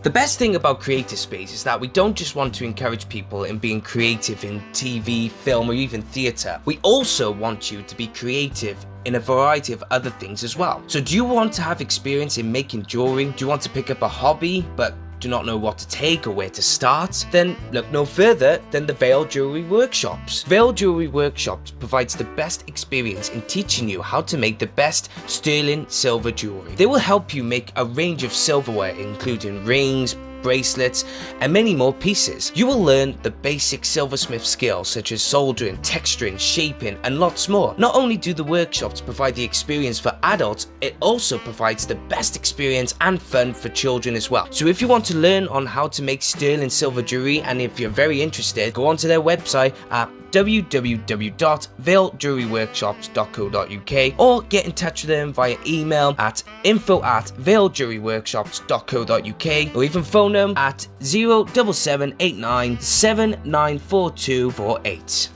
The best thing about Creative Space is that we don't just want to encourage people in being creative in TV, film, or even theatre. We also want you to be creative in a variety of other things as well. So do you want to have experience in making jewelry? Do you want to pick up a hobby but do not know what to take or where to start? Then look no further than the Veil Jewelry Workshops. Veil Jewelry Workshops provides the best experience in teaching you how to make the best sterling silver jewelry. They will help you make a range of silverware including rings, bracelets, and many more pieces. You will learn the basic silversmith skills such as soldering, texturing, shaping, and lots more. Not only do the workshops provide the experience for adults, it also provides the best experience and fun for children as well. So if you want to learn on how to make sterling silver jewelry, and if you're very interested, go onto their website at www.veiljewelryworkshops.co.uk or get in touch with them via email at info@veiljewelryworkshops.co.uk or even phone them at 07789 794248.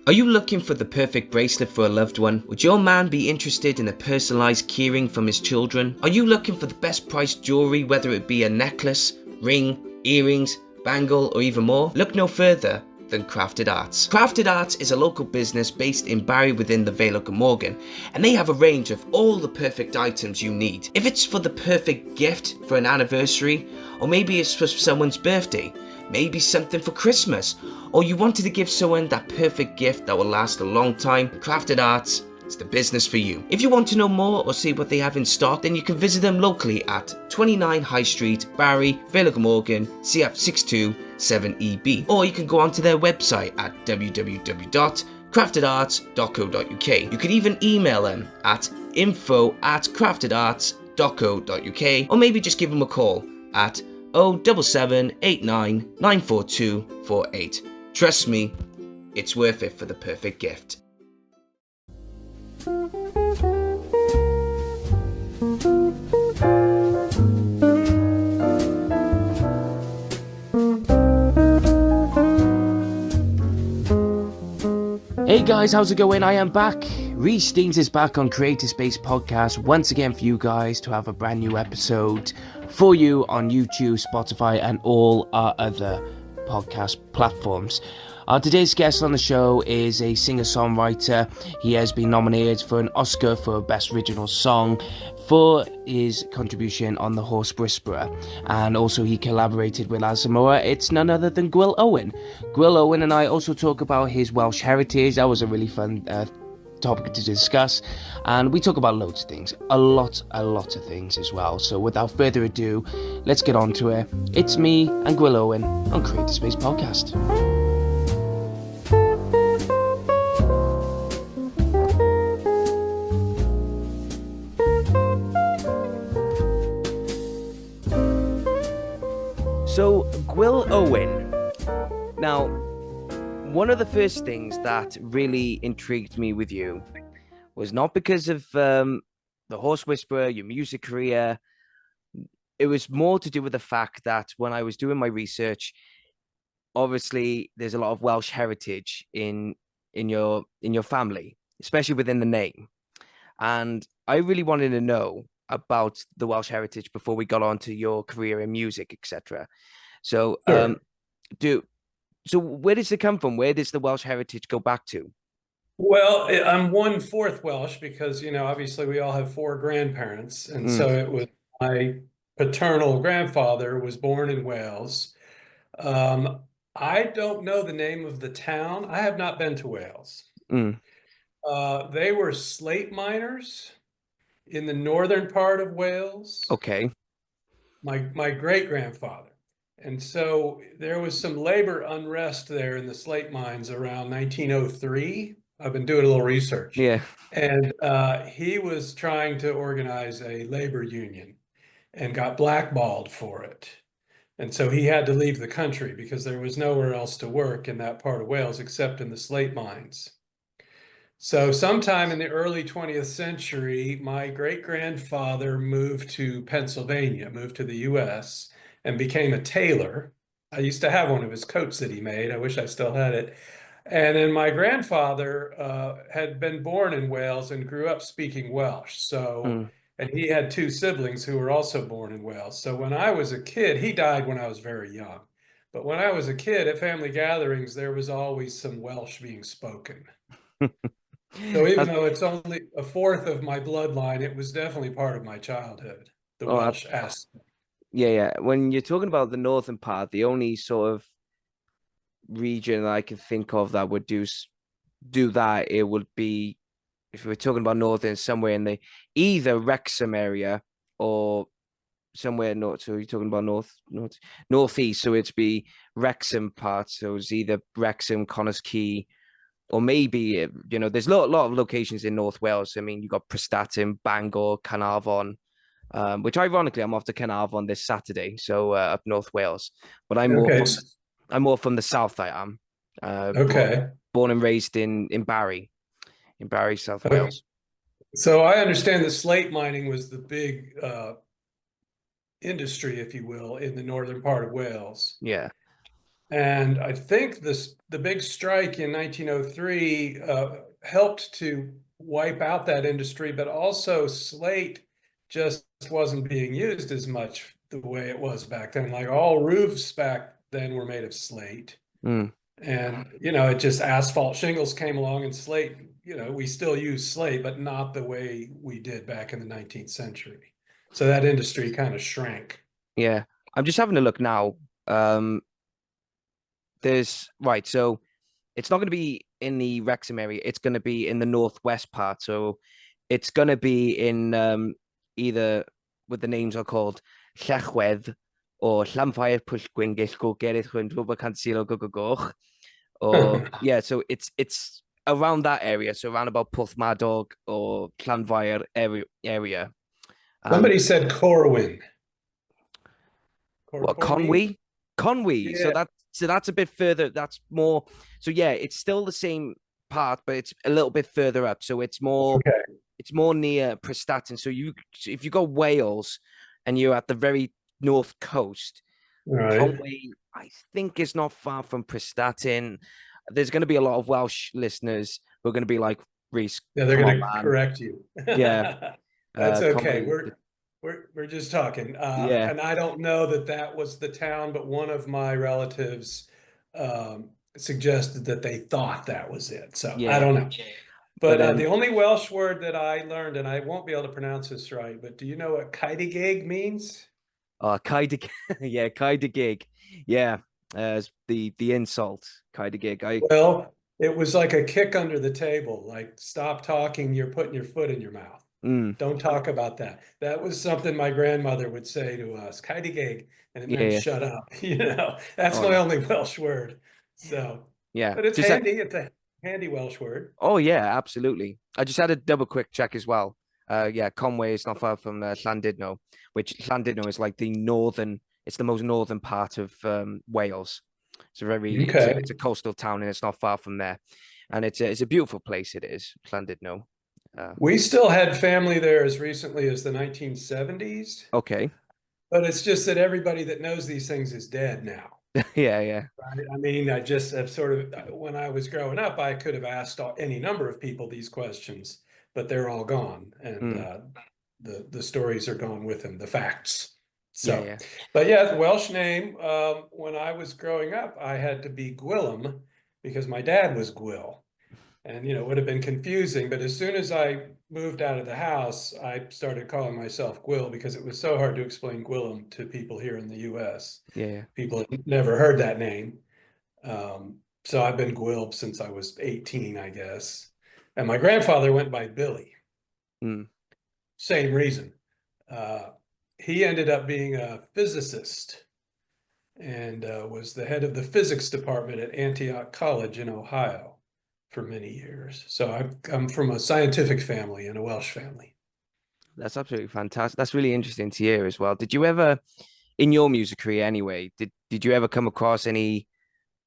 Are you looking for the perfect bracelet for a loved one? Would your man be interested in a personalised keyring from his children? Are you looking for the best priced jewellery, whether it be a necklace, ring, earrings, bangle, or even more? Look no further than Crafted Arts. Crafted Arts is a local business based in Barry within the Vale of Glamorgan, and they have a range of all the perfect items you need. If it's for the perfect gift for an anniversary, or maybe it's for someone's birthday, maybe something for Christmas, or you wanted to give someone that perfect gift that will last a long time, Crafted Arts is the business for you. If you want to know more or see what they have in stock, then you can visit them locally at 29 High Street, Barry, Vale of Glamorgan, CF627EB. Or you can go onto their website at www.craftedarts.co.uk. You could even email them at info@craftedarts.co.uk, or maybe just give them a call at 07789 94248. Trust me, it's worth it for the perfect gift. Hey guys, how's it going? I am back. Rhys is back on Creative Space Podcast once again for you guys to have a brand new episode for you on YouTube, Spotify, and all our other podcast platforms. Today's guest on the show is a singer-songwriter. He has been nominated for an Oscar for Best Original Song for his contribution on The Horse Whisperer, and also he collaborated with Alison Moorer. It's none other than Gwil Owen. Gwil Owen and I also talk about his Welsh heritage. That was a really fun topic to discuss, and we talk about loads of things, a lot of things as well. So without further ado, let's get on to it. It's me and Gwil Owen on Creative Space Podcast. So, Gwil Owen. Now, one of the first things that really intrigued me with you was not because of The Horse Whisperer, your music career. It was more to do with the fact that when I was doing my research, obviously there's a lot of Welsh heritage in your family, especially within the name. And I really wanted to know about the Welsh heritage before we got on to your career in music, etc. So, Sure. So where does it come from? Where does the Welsh heritage go back to? Well, I'm 1/4 Welsh because, obviously we all have four grandparents. And so it was my paternal grandfather was born in Wales. I don't know the name of the town. I have not been to Wales. Mm. They were slate miners in the northern part of Wales. Okay. My great-grandfather. And so there was some labor unrest there in the slate mines around 1903. I've been doing a little research. Yeah. And he was trying to organize a labor union and got blackballed for it. And so he had to leave the country because there was nowhere else to work in that part of Wales except in the slate mines. So sometime in the early 20th century, my great-grandfather moved to Pennsylvania, moved to the US, and became a tailor. I used to have one of his coats that he made. I wish I still had it. And then my grandfather had been born in Wales and grew up speaking Welsh. So and he had two siblings who were also born in Wales. So when I was a kid, he died when I was very young. But when I was a kid at family gatherings, there was always some Welsh being spoken. So even That's, though it's only a fourth of my bloodline, it was definitely part of my childhood, the oh, Welsh aspect. yeah, yeah. When you're talking about the northern part, the only sort of region I can think of that would do that, it would be if we're talking about northern, somewhere in the either Wrexham area or somewhere north. So you're talking about northeast. So it'd be Wrexham part. So it's either Wrexham, Connors Quay, or maybe there's a lot of locations in North Wales. I mean, you got Prestatyn, Bangor, Carnarvon. Which ironically, I'm off to Carnarvon this Saturday, so up North Wales. But Okay, I'm more from the south. I am okay. born and raised in Barry, South Okay. Wales. So I understand that slate mining was the big industry, if you will, in the northern part of Wales. Yeah. And I think the big strike in 1903 helped to wipe out that industry, but also slate just wasn't being used as much the way it was back then. Like all roofs back then were made of slate. Mm. And, it just asphalt shingles came along and slate, we still use slate, but not the way we did back in the 19th century. So that industry kind of shrank. Yeah. I'm just having a look now. Um, there's right. So it's not going to be in the Wrexham area. It's going to be in the northwest part. So it's going to be in either what the names are called Llechwedd or Llanfair Pwll Gwyngyll Go Gerrit Chwyn Drwba Cansilo Go Go Goch. Or yeah, so it's around that area. So around about Porthmadog or Llanfair area. Um, Somebody said Corwin. what Corby? Conwy? Conwy. Yeah. So that's a bit further. That's more. So yeah, it's still the same part, but it's a little bit further up. So Okay. it's more near Prestatyn. So if you go Wales and you're at the very north coast, All right. Conwy, I think is not far from Prestatyn. There's going to be a lot of Welsh listeners who are going to be like, Rhys, Yeah, they're come on, going to man. correct you. Yeah, That's okay. Conwy. We're just talking. Yeah, And I don't know that that was the town, but one of my relatives suggested that they thought that was it. So I yeah. don't know. But But the only Welsh word that I learned, and I won't be able to pronounce this right, but do you know what Kaidigig means? Kai de, yeah, Kai de gig, yeah, as the insult, Kai de gig. Well, it was like a kick under the table, like stop talking, you're putting your foot in your mouth. Mm, Don't talk about that. That was something my grandmother would say to us, "Kaidigig," and it yeah, meant yeah. shut up. That's Oh my no, only Welsh word. So, yeah. but it's Just handy. It's a handy Welsh word. oh yeah, absolutely. I just had a double quick check as well. Yeah, Conway is not far from Llandudno, which Llandudno is like the northern. It's the most northern part of Wales. Okay. It's a coastal town and it's not far from there, and it's a beautiful place. It is Llandudno. Uh, We still had family there as recently as the 1970s, okay. but it's just that everybody that knows these things is dead now. Yeah, yeah. Right. I mean, I just have sort of, when I was growing up, I could have asked any number of people these questions, but they're all gone, and Mm, the stories are gone with them, the facts. yeah, So, yeah. but yeah, the Welsh name. When I was growing up, I had to be Gwilym because my dad was Gwil, and it would have been confusing. But as soon as I moved out of the house, I started calling myself Gwil because it was so hard to explain Gwilym to people here in the U.S. Yeah, yeah. People had never heard that name. So I've been Gwilb since I was 18, I guess. And my grandfather went by Billy, Mm, same reason. Uh, he ended up being a physicist and was the head of the physics department at Antioch College in Ohio for many years. So I'm from a scientific family and a Welsh family. that's absolutely fantastic. That's really interesting to hear as well. Did you ever, in your music career anyway, did you ever come across any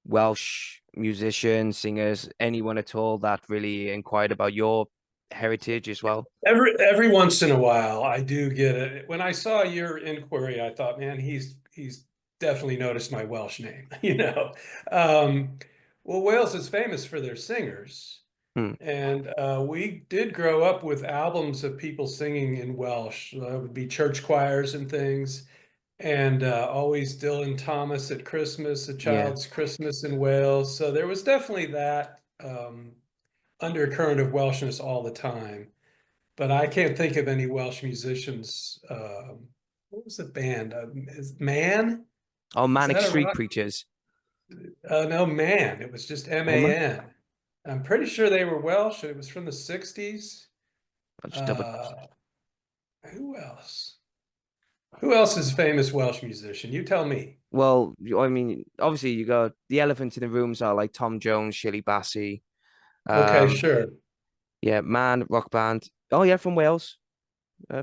Welsh musicians, singers, anyone at all that really inquired about your heritage as well? Every once in a while, I do get it. When I saw your inquiry, I thought, man, he's definitely noticed my Welsh name. Um, well, Wales is famous for their singers, Hmm. And we did grow up with albums of people singing in Welsh. It would be church choirs and things. And always Dylan Thomas at Christmas, A Yeah. Child's Christmas in Wales. So there was definitely that undercurrent of Welshness all the time. But I can't think of any Welsh musicians. What was the band? Is Man? Oh, Is Manic that a Street rock? Preachers. No, Man. It was just Oh man, Man. I'm pretty sure they were Welsh. It was from the 60s. I'll just double. Uh, who else? Who else is a famous Welsh musician? You tell me. Well, I mean, obviously you got the elephant in the rooms are like Tom Jones, Shirley Bassey. Okay, Um, sure. yeah, Man, rock band. Oh yeah, from Wales.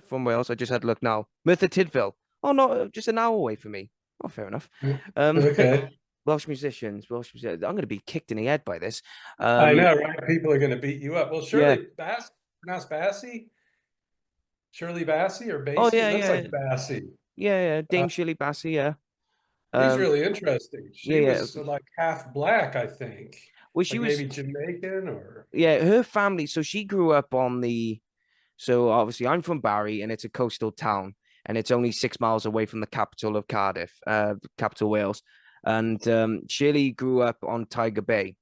From Wales. I just had a look now. Merthyr Tydfil. Oh no, just an hour away from me. Oh, fair enough. Um, Okay. Welsh musicians. Welsh musicians. I'm going to be kicked in the head by this. I Um, know, right? People are going to beat you up. Well, yeah. Pronounced Bassey? Shirley Bassey or Oh Bassey? It yeah, looks yeah, like Bassey. yeah, yeah. Uh, Dame Shirley Bassey. Yeah. she's Um, really interesting. yeah, She yeah. was like half black, I think, Well, she like was. maybe Jamaican or Yeah, her family. So she grew up on the. So obviously, I'm from Barry, and it's a coastal town, and it's only 6 miles away from the capital of Cardiff, capital Wales. And Shirley grew up on Tiger Bay,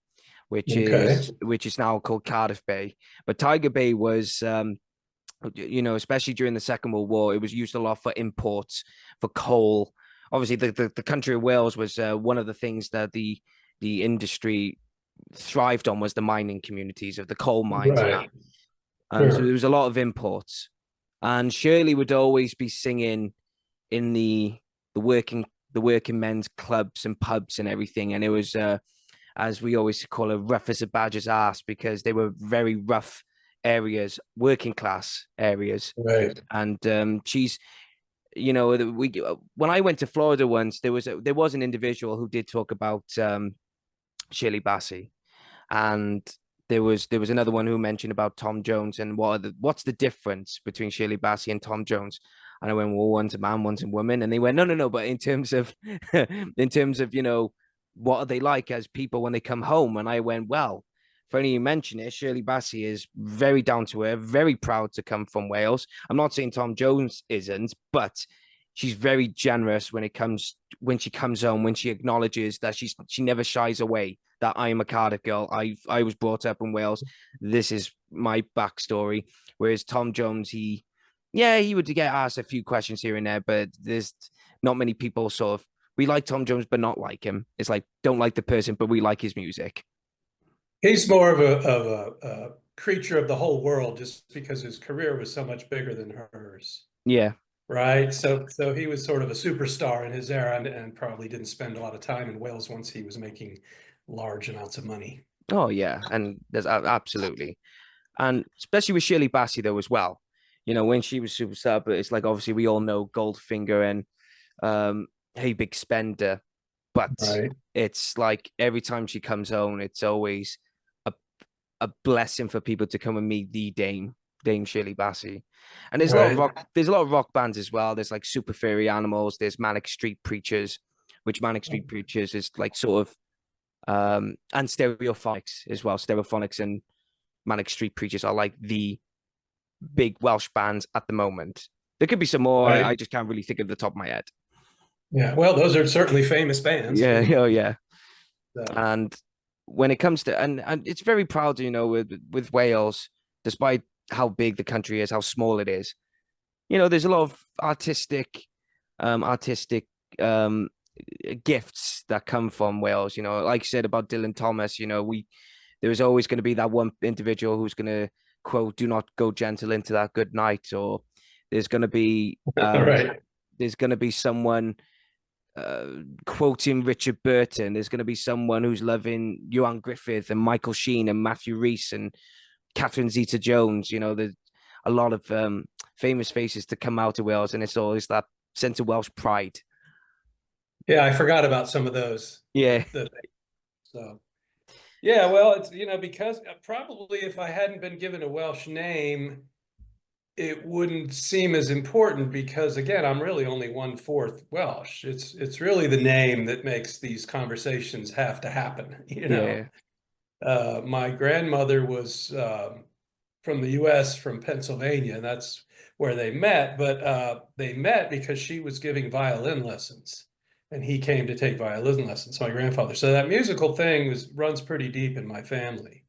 okay, which is now called Cardiff Bay. But Tiger Bay was, especially during the Second World War, it was used a lot for imports for coal. Obviously, the country of Wales was one of the things that the industry thrived on was the mining communities of the coal mines and that. right, So there sure, was a lot of imports, and Shirley would always be singing in the working the working men's clubs and pubs and everything, and it was as we always call it, rough as a badger's ass because they were very rough areas, working class areas, right, and she's. We when I went to Florida once, there was an individual who did talk about Shirley Bassey, and there was another one who mentioned about Tom Jones and what's the difference between Shirley Bassey and Tom Jones. And I went, well, one's a man, one's a woman. And they went, no, no, no. But in terms of, in terms of, what are they like as people when they come home? And I went, well, funny you mention it. Shirley Bassey is very down to earth, very proud to come from Wales. I'm not saying Tom Jones isn't, but she's very generous when she comes home, when she acknowledges that she never shies away that I am a Cardiff girl. I was brought up in Wales. This is my backstory. Whereas Tom Jones, he would get asked a few questions here and there, but there's not many people sort of we like Tom Jones, but not like him. It's like don't like the person, but we like his music. he's more of a creature of the whole world just because his career was so much bigger than hers. Yeah. Right. So he was sort of a superstar in his era and probably didn't spend a lot of time in Wales once he was making large amounts of money. Oh yeah, and there's absolutely, and especially with Shirley Bassey though as well. When she was super sub, it's like obviously we all know Goldfinger and Hey Big Spender, but Right. it's like every time she comes home, it's always a a blessing for people to come and meet the Dame Shirley Bassey. And Right. there's a lot of rock bands as well. There's like Super Furry Animals, there's Manic Street Preachers, which Manic Street Preachers is like sort of and Stereophonics as well. Stereophonics and Manic Street Preachers are like the big Welsh bands at the moment. There could be some more. I Right. just can't really think of the top of my head. Yeah. Well, those are certainly famous bands. Yeah, oh yeah. So, And when it comes to and it's very proud, with Wales, despite how big the country is, how small it is. There's a lot of artistic um gifts that come from Wales. Like you said about Dylan Thomas, there is always going to be that one individual who's going to quote, "Do not go gentle into that good night," or there's going to be right. someone uh, quoting Richard Burton. There's going to be someone who's loving Johan Griffith and Michael Sheen and Matthew Rhys and Catherine Zeta-Jones. There's a lot of famous faces to come out of Wales, and it's always that sense of Welsh pride. Yeah, I forgot about some of those. Yeah, So yeah, well, it's because probably if I hadn't been given a Welsh name, it wouldn't seem as important because again, I'm really only 1/4 Welsh. It's really the name that makes these conversations have to happen. yeah. My grandmother was from the US, from Pennsylvania, and that's where they met. But they met because she was giving violin lessons, and he came to take violin lessons, my grandfather. So that musical thing runs pretty deep in my family.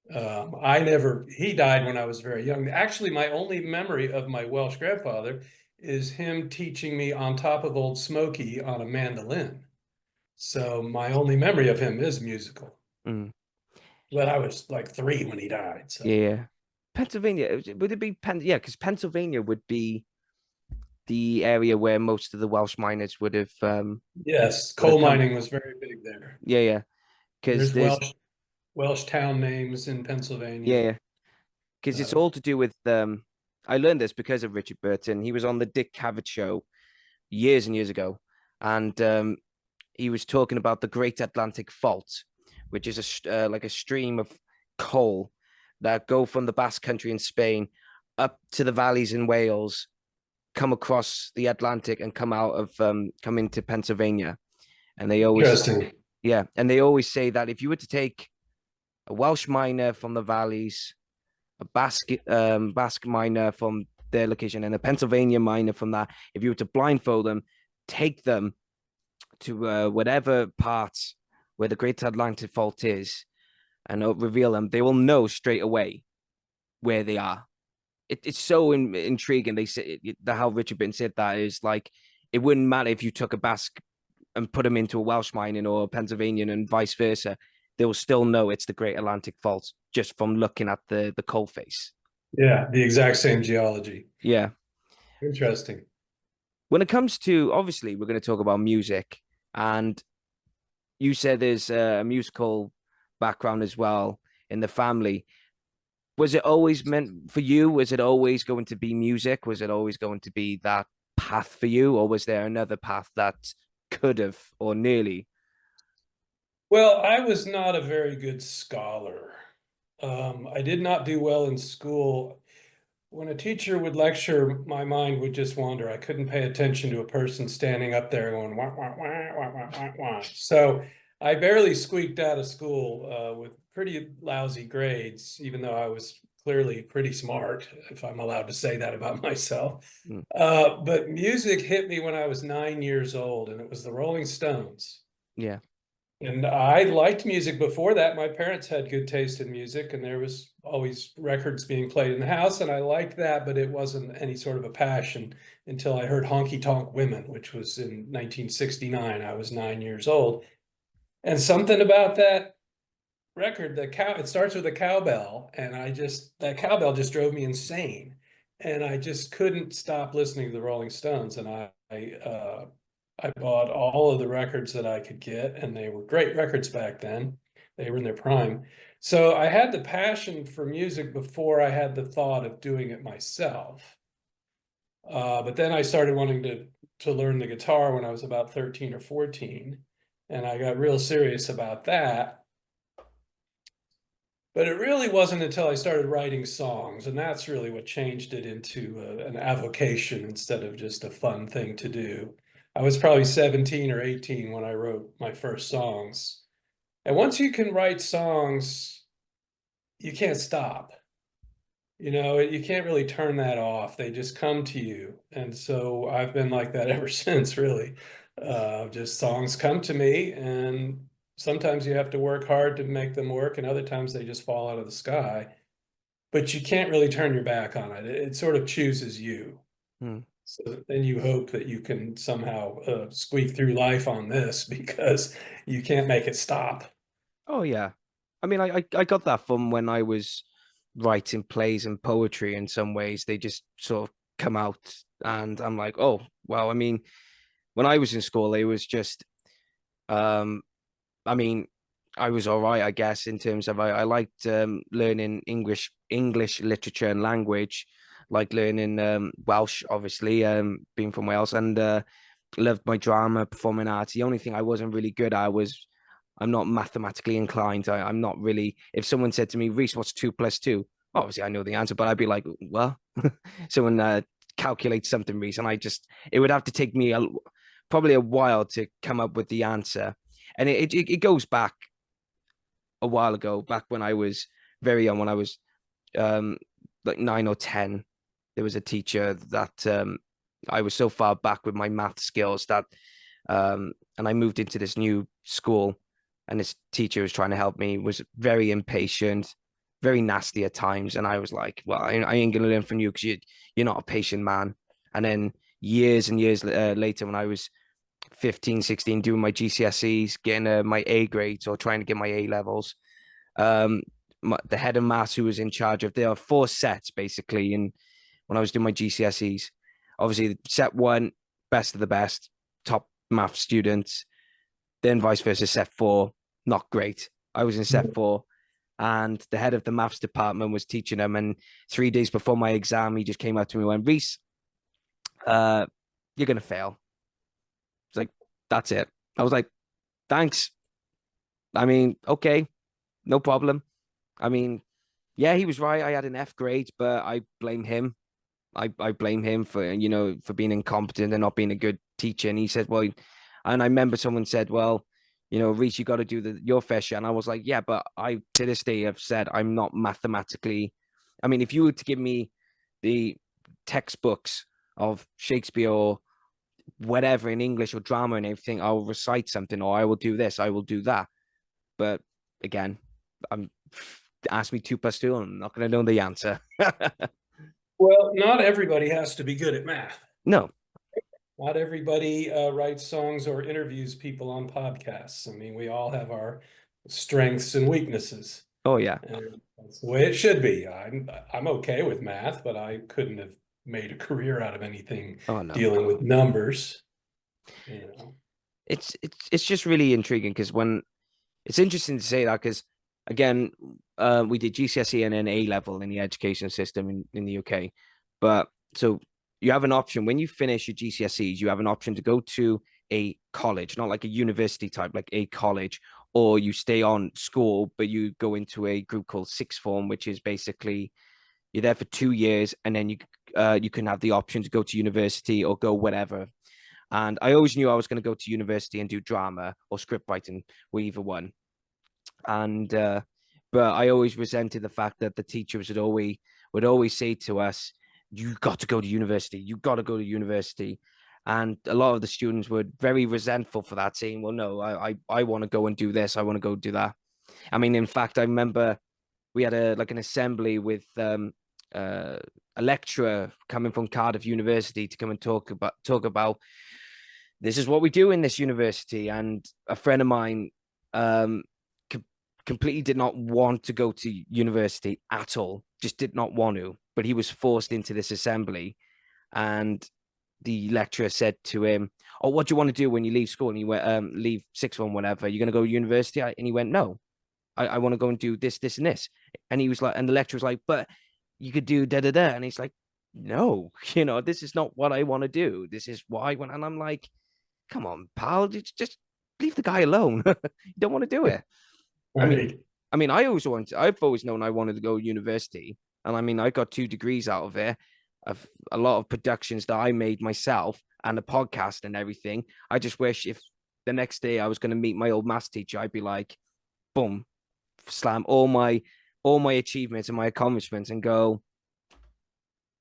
He died when I was very young. Actually, my only memory of my Welsh grandfather is him teaching me on top of Old Smoky on a mandolin. So my only memory of him is musical. Mm. But I was like 3 when he died. So Yeah. Pennsylvania, would it be yeah, because Pennsylvania would be the area where most of the Welsh miners yes, would have coal come. mining was very big there. Yeah, yeah. Because There's there's Welsh town names in yeah, Pennsylvania. yeah. Because it's Uh, all to do with I learned this because of Richard Burton. He was on the Dick Cavett show years and years ago, and he was talking about the Great Atlantic Fault, which is like a stream of coal that go from the Basque Country in Spain up to the valleys in Wales, come across the Atlantic, and come into Pennsylvania. And they always Interesting. yeah, and they always say that if you were to take a Welsh miner from the valleys, a Basque miner from their location, and a Pennsylvania miner from that, if you were to blindfold them, take them to whatever part where the Great Atlantic Fault is, and reveal them, they will know straight away where they are. It's so intriguing. They say how Richard Burton said that is like it wouldn't matter if you took a Basque and put them into a Welsh mining or a Pennsylvanian and vice versa. They will still know it's the Great Atlantic Fault just from looking at the coal face. Yeah, the exact same geology. Yeah. Interesting. When it comes to obviously, we're going to talk about music, and you said there's a musical background as well in the family. Was it always meant for you? Was it always going to be music? Was it always going to be that path for you, or was there another path that could have or nearly? Well, I was not a very good scholar. I did not do well in school. When a teacher would lecture, my mind would just wander. I couldn't pay attention to a person standing up there going wah wah wah wah wah wah wah. So I barely squeaked out of school with pretty lousy grades, even though I was clearly pretty smart, if I'm allowed to say that about myself. Mm, But music hit me when I was 9 years old, and it was the Rolling Stones. yeah. And I liked music before that. My parents had good taste in music, and there was always records being played in the house, and I liked that, but it wasn't any sort of a passion until I heard Honky Tonk Women, which was in 1969. I was 9 years old. And something about that record, it starts with a cowbell, and that cowbell just drove me insane. And I just couldn't stop listening to the Rolling Stones. And I bought all of the records that I could get, and they were great records back then. They were in their prime. So I had the passion for music before I had the thought of doing it myself. But then I started wanting to learn the guitar when I was about 13 or 14, and I got real serious about that. But it really wasn't until I started writing songs, and that's really what changed it into an avocation instead of just a fun thing to do. I was probably 17 or 18 when I wrote my first songs. And once you can write songs, you can't stop. You can't really turn that off. They just come to you. And so I've been like that ever since, really. Just songs come to me, and sometimes you have to work hard to make them work, and other times they just fall out of the sky. But you can't really turn your back on it. It sort of chooses you. Mm. So then you hope that you can somehow squeak through life on this because you can't make it stop. Oh yeah. I mean, I got that from when I was writing plays and poetry. In some ways, they just sort of come out, and I'm like, oh well. I mean, when I was in school, it was just um I mean, I was all right, I guess, in terms of I liked learning English literature and language, like learning Welsh, obviously, being from Wales, and loved my drama, performing arts. The only thing I wasn't really good at was I'm not mathematically inclined. I'm not really. If someone said to me, Rhys, what's 2 plus 2? Obviously, I know the answer, but I'd be like, well, someone calculate something, Rhys, and it would have to take me probably a while to come up with the answer. And it goes back a while ago, back when I was very young, when I was um, like 9 or 10. There was a teacher that I was so far back with my math skills that, and I moved into this new school, and this teacher was trying to help me, was very impatient, very nasty at times, and I was like, well, I ain't gonna learn from you because you're not a patient man. And then years and years later, when I was 15, 16, doing my GCSEs, getting my A grades or trying to get my A levels, um, the head of maths who was in charge of, there are four sets basically. And when I was doing my GCSEs, obviously set one, best of the best, top math students, then vice versa, set four, not great. I was in set four, and the head of the maths department was teaching them. And 3 days before my exam, he just came up to me and went, Rhys, you're going to fail. It's like, that's it. I was like, thanks. I mean, okay, no problem. I mean, yeah, he was right. I had an F grade, but I blame him. I blame him for, for being incompetent and not being a good teacher. And he said, well, and I remember someone said, well, Rhys, you got to do your fair share. And I was like, yeah, but I, to this day, have said I'm not mathematically. I mean, if you were to give me the textbooks of Shakespeare or whatever in English or drama and everything, I will recite something, or I will do this, I will do that. But again, I'm ask me 2 plus 2, I'm not going to know the answer. Well, not everybody has to be good at math. No. Not everybody writes songs or interviews people on podcasts. I mean, we all have our strengths and weaknesses, Oh yeah. and that's the way it should be. I'm okay with math, but I couldn't have made a career out of anything Oh no. dealing with numbers. You know. It's just really intriguing because when it's interesting to say that because again, we did GCSE and then A level in the education system in the UK, but so you have an option when you finish your GCSEs, you have an option to go to a college, not like a university type, like a college, or you stay on school, but you go into a group called sixth form, which is basically you're there for 2 years, and then you can have the option to go to university or go whatever. And I always knew I was going to go to university and do drama or script writing, or either one. And but I always resented the fact that the teachers would always say to us, "You got to go to university. You got to go to university." And a lot of the students were very resentful for that, saying, "Well, no, I want to go and do this. I want to go do that." I mean, in fact, I remember we had an assembly with a lecturer coming from Cardiff University to come and talk about this is what we do in this university. And a friend of mine um, completely did not want to go to university at all, just did not want to, but he was forced into this assembly. And the lecturer said to him, "Oh, what do you want to do when you leave school?" And he went, "Leave sixth form, whatever. You're going to go to university?" And he went, "No, I want to go and do this, this, and this." And he was like, and the lecturer was like, "But you could do da da da." And he's like, "No, this is not what I want to do. This is what I want." And I'm like, "Come on, pal, just leave the guy alone. You don't want to do it." I mean, Right. I've always known I wanted to go to university. And I mean, I got 2 degrees out of it, of a lot of productions that I made myself and a podcast and everything. I just wish if the next day I was going to meet my old maths teacher, I'd be like, boom, slam all my achievements and my accomplishments and go,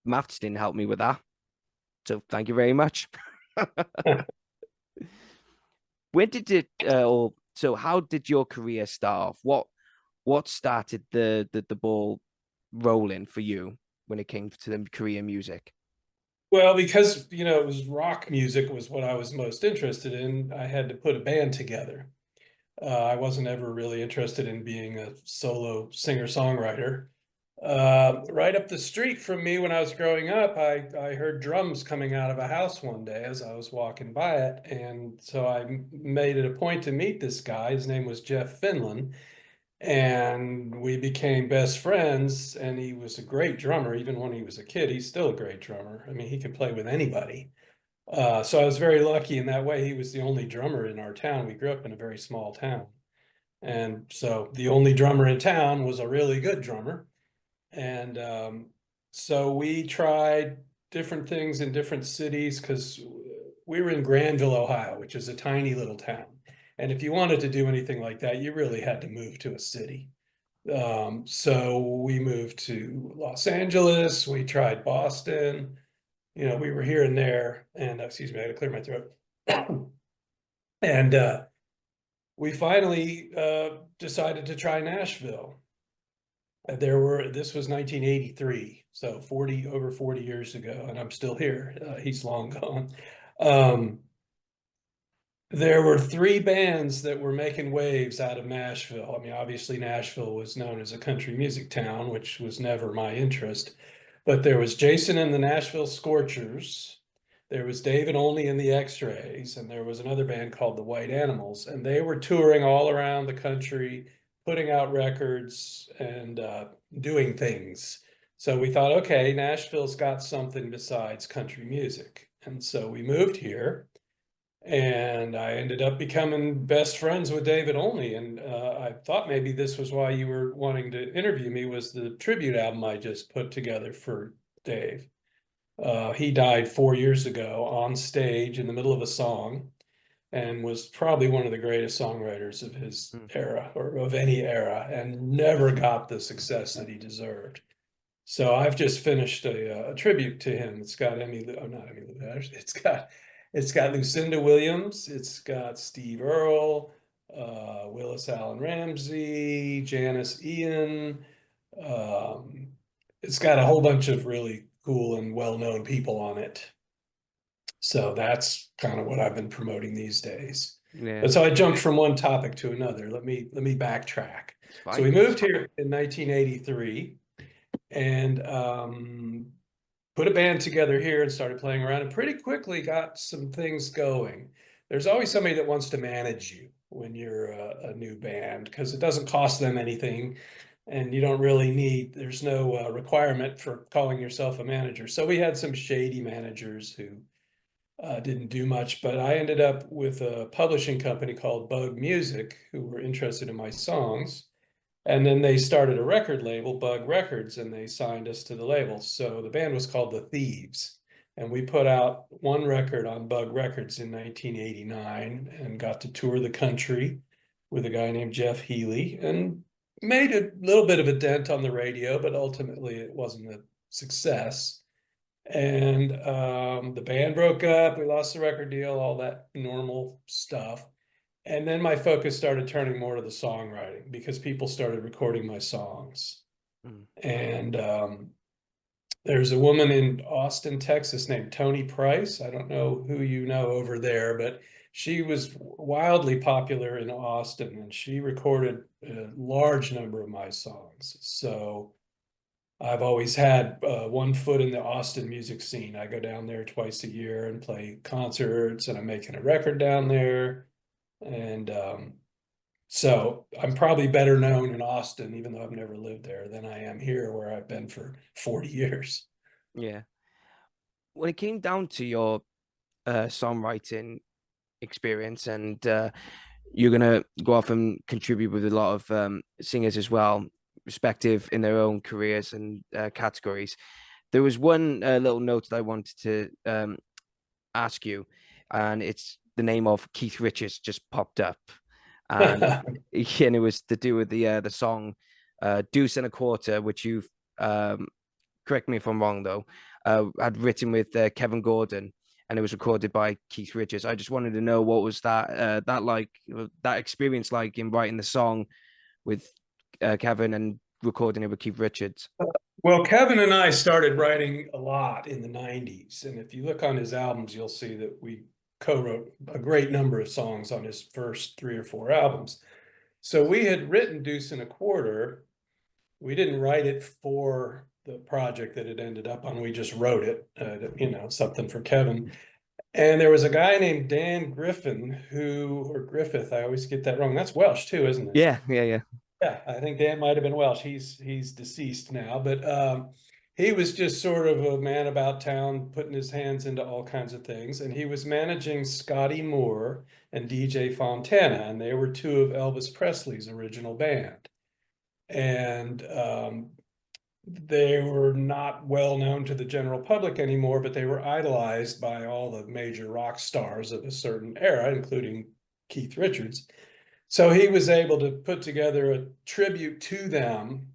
maths didn't help me with that. So thank you very much. When did it or so how did your career start off? What started the ball rolling for you when it came to the Korean music? Well, because it was rock music was what I was most interested in, I had to put a band together. I wasn't ever really interested in being a solo singer-songwriter. Right up the street from me when I was growing up, I heard drums coming out of a house one day as I was walking by it. And so I made it a point to meet this guy. His name was Jeff Finlan. And we became best friends. And he was a great drummer. Even when he was a kid, he's still a great drummer. I mean, he could play with anybody. So I was very lucky in that way. He was the only drummer in our town. We grew up in a very small town. And so the only drummer in town was a really good drummer. And so we tried different things in different cities because we were in Granville, Ohio, which is a tiny little town. And if you wanted to do anything like that, you really had to move to a city. So we moved to Los Angeles, we tried Boston, we were here and there, and excuse me, I had to clear my throat. And we finally decided to try Nashville. This was 1983, so over 40 years ago, and I'm still here. He's long gone. There were three bands that were making waves out of Nashville. I mean, obviously Nashville was known as a country music town, which was never my interest. But there was Jason and the Nashville Scorchers. There was David Olney and the X-Rays, and there was another band called the White Animals, and they were touring all around the country, putting out records and doing things. So we thought, okay, Nashville's got something besides country music. And so we moved here. And I ended up becoming best friends with David Olney. And I thought maybe this was why you were wanting to interview me, was the tribute album I just put together for Dave. He died 4 years ago on stage in the middle of a song, and was probably one of the greatest songwriters of his era, or of any era, and never got the success that he deserved. So I've just finished a tribute to him. It's got not Emmy Lou, it's got Lucinda Williams, it's got Steve Earle, Willis Allen Ramsey, Janice Ian. It's got a whole bunch of really cool and well-known people on it. So that's kind of what I've been promoting these days. Yeah. But so I jumped from one topic to another. Let me backtrack. So we moved here in 1983 and put a band together here and started playing around, and pretty quickly got some things going. There's always somebody that wants to manage you when you're a new band, because it doesn't cost them anything, and you don't really there's no requirement for calling yourself a manager. So we had some shady managers who didn't do much, but I ended up with a publishing company called Bug Music, who were interested in my songs. And then they started a record label, Bug Records, and they signed us to the label. So the band was called The Thieves. And we put out one record on Bug Records in 1989 and got to tour the country with a guy named Jeff Healey, and made a little bit of a dent on the radio, but ultimately it wasn't a success. And the band broke up, we lost the record deal, all that normal stuff. And then my focus started turning more to the songwriting, because people started recording my songs. And there's a woman in Austin, Texas named Toni Price. I don't know who you know over there, but she was wildly popular in Austin, and she recorded a large number of my songs. So I've always had one foot in the Austin music scene. I go down there twice a year and play concerts, and I'm making a record down there. And so I'm probably better known in Austin, even though I've never lived there, than I am here, where I've been for 40 years. Yeah. When it came down to your songwriting experience, and you're gonna go off and contribute with a lot of singers as well, respective in their own careers and categories. There was one little note that I wanted to ask you, and it's the name of Keith Richards just popped up, and and it was to do with the song Deuce and a Quarter, which you've correct me if I'm wrong though, had written with Kevin Gordon, and it was recorded by Keith Richards. I just wanted to know, what was that that experience like in writing the song with Kevin and recording it with Keith Richards? Well, Kevin and I started writing a lot in the 90s. And if you look on his albums, you'll see that we co-wrote a great number of songs on his first 3 or 4 albums. So we had written Deuce and a Quarter. We didn't write it for the project that it ended up on. We just wrote it, something for Kevin. And there was a guy named Dan Griffin or Griffith, I always get that wrong. That's Welsh too, isn't it? Yeah. Yeah, I think Dan might have been Welsh. He's deceased now, but he was just sort of a man about town, putting his hands into all kinds of things. And he was managing Scotty Moore and DJ Fontana, and they were 2 of Elvis Presley's original band. And they were not well known to the general public anymore, but they were idolized by all the major rock stars of a certain era, including Keith Richards. So he was able to put together a tribute to them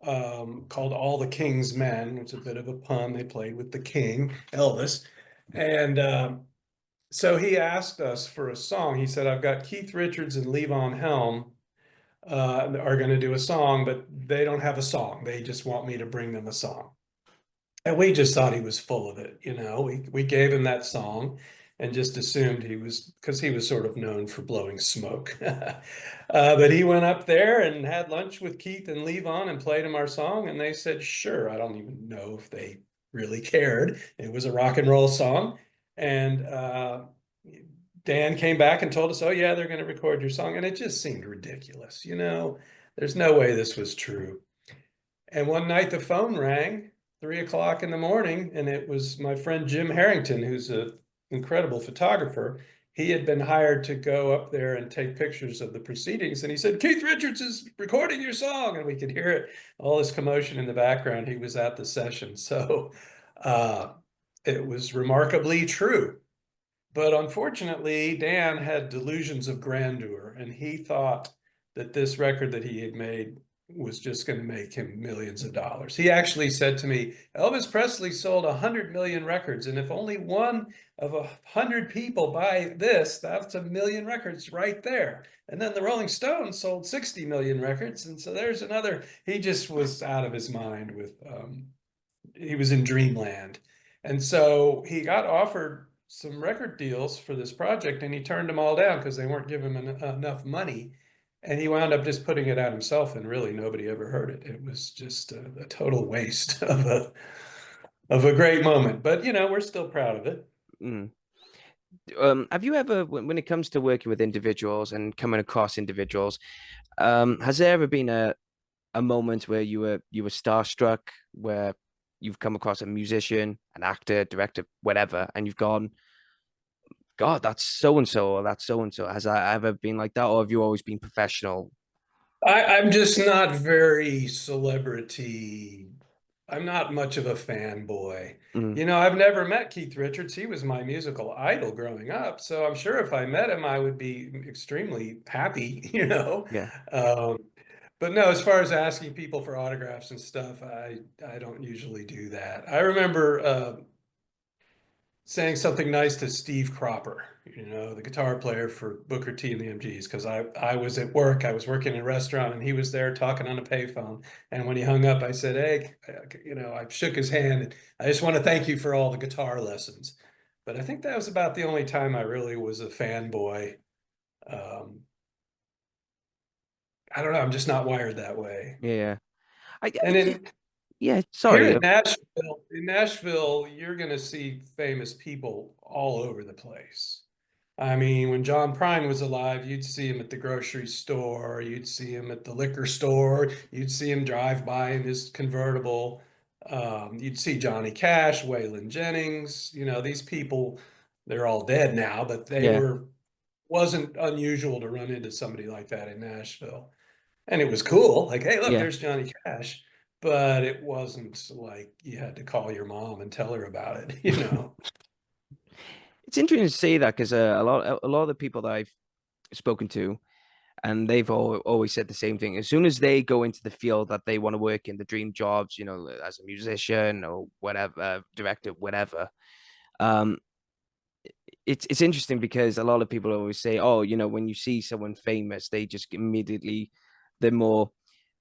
called All the King's Men. It's a bit of a pun. They played with the king, Elvis. And so he asked us for a song. He said, I've got Keith Richards and Levon Helm are going to do a song, but they don't have a song. They just want me to bring them a song. And we just thought he was full of it. We gave him that song and just assumed he was, because he was sort of known for blowing smoke. But he went up there and had lunch with Keith and Levon and played him our song. And they said, sure. I don't even know if they really cared. It was a rock and roll song. And Dan came back and told us, oh, yeah, they're going to record your song. And it just seemed ridiculous. There's no way this was true. And one night the phone rang, 3 o'clock in the morning, and it was my friend Jim Harrington, who's an incredible photographer. He had been hired to go up there and take pictures of the proceedings. And he said, Keith Richards is recording your song. And we could hear it, all this commotion in the background. He was at the session. So it was remarkably true. But unfortunately, Dan had delusions of grandeur, and he thought that this record that he had made was just going to make him millions of dollars. He actually said to me, Elvis Presley sold 100 million records, and if only one of 100 people buy this, that's 1 million records right there. And then the Rolling Stones sold 60 million records, and so there's another. He just was out of his mind with, he was in dreamland. And so he got offered some record deals for this project, and he turned them all down because they weren't giving him enough money. And he wound up just putting it out himself, and really nobody ever heard it. It was just a total waste of a great moment. But we're still proud of it. Mm. Have you ever, when it comes to working with individuals and coming across individuals, has there ever been a moment where you were starstruck, where you've come across a musician, an actor, director, whatever, and you've gone, God, that's so and so, or that's so and so? Has that ever been like that, or have you always been professional? I'm just not very celebrity. I'm not much of a fanboy. Mm, I've never met Keith Richards. He was my musical idol growing up. So I'm sure if I met him, I would be extremely happy, yeah, Um, but no, as far as asking people for autographs and stuff, I don't usually do that. I remember saying something nice to Steve Cropper, the guitar player for Booker T and the MGs, because I was at work. I was working in a restaurant, and he was there talking on a payphone. And when he hung up, I said, hey, I shook his hand. And I just want to thank you for all the guitar lessons. But I think that was about the only time I really was a fanboy. I don't know. I'm just not wired that way. yeah. And in Yeah, Here sorry. in Nashville, you're going to see famous people all over the place. I mean, when John Prine was alive, you'd see him at the grocery store, you'd see him at the liquor store, you'd see him drive by in his convertible. You'd see Johnny Cash, Waylon Jennings. These people, they're all dead now, but Yeah, wasn't unusual to run into somebody like that in Nashville. And it was cool. Like, hey, look, yeah. there's Johnny Cash. But it wasn't like you had to call your mom and tell her about it. It's interesting to say that because a lot of the people that I've spoken to, and they've always said the same thing. As soon as they go into the field that they want to work in, the dream jobs, as a musician or whatever, director, whatever. Um, it's interesting because a lot of people always say, oh, when you see someone famous, they just immediately, they're more,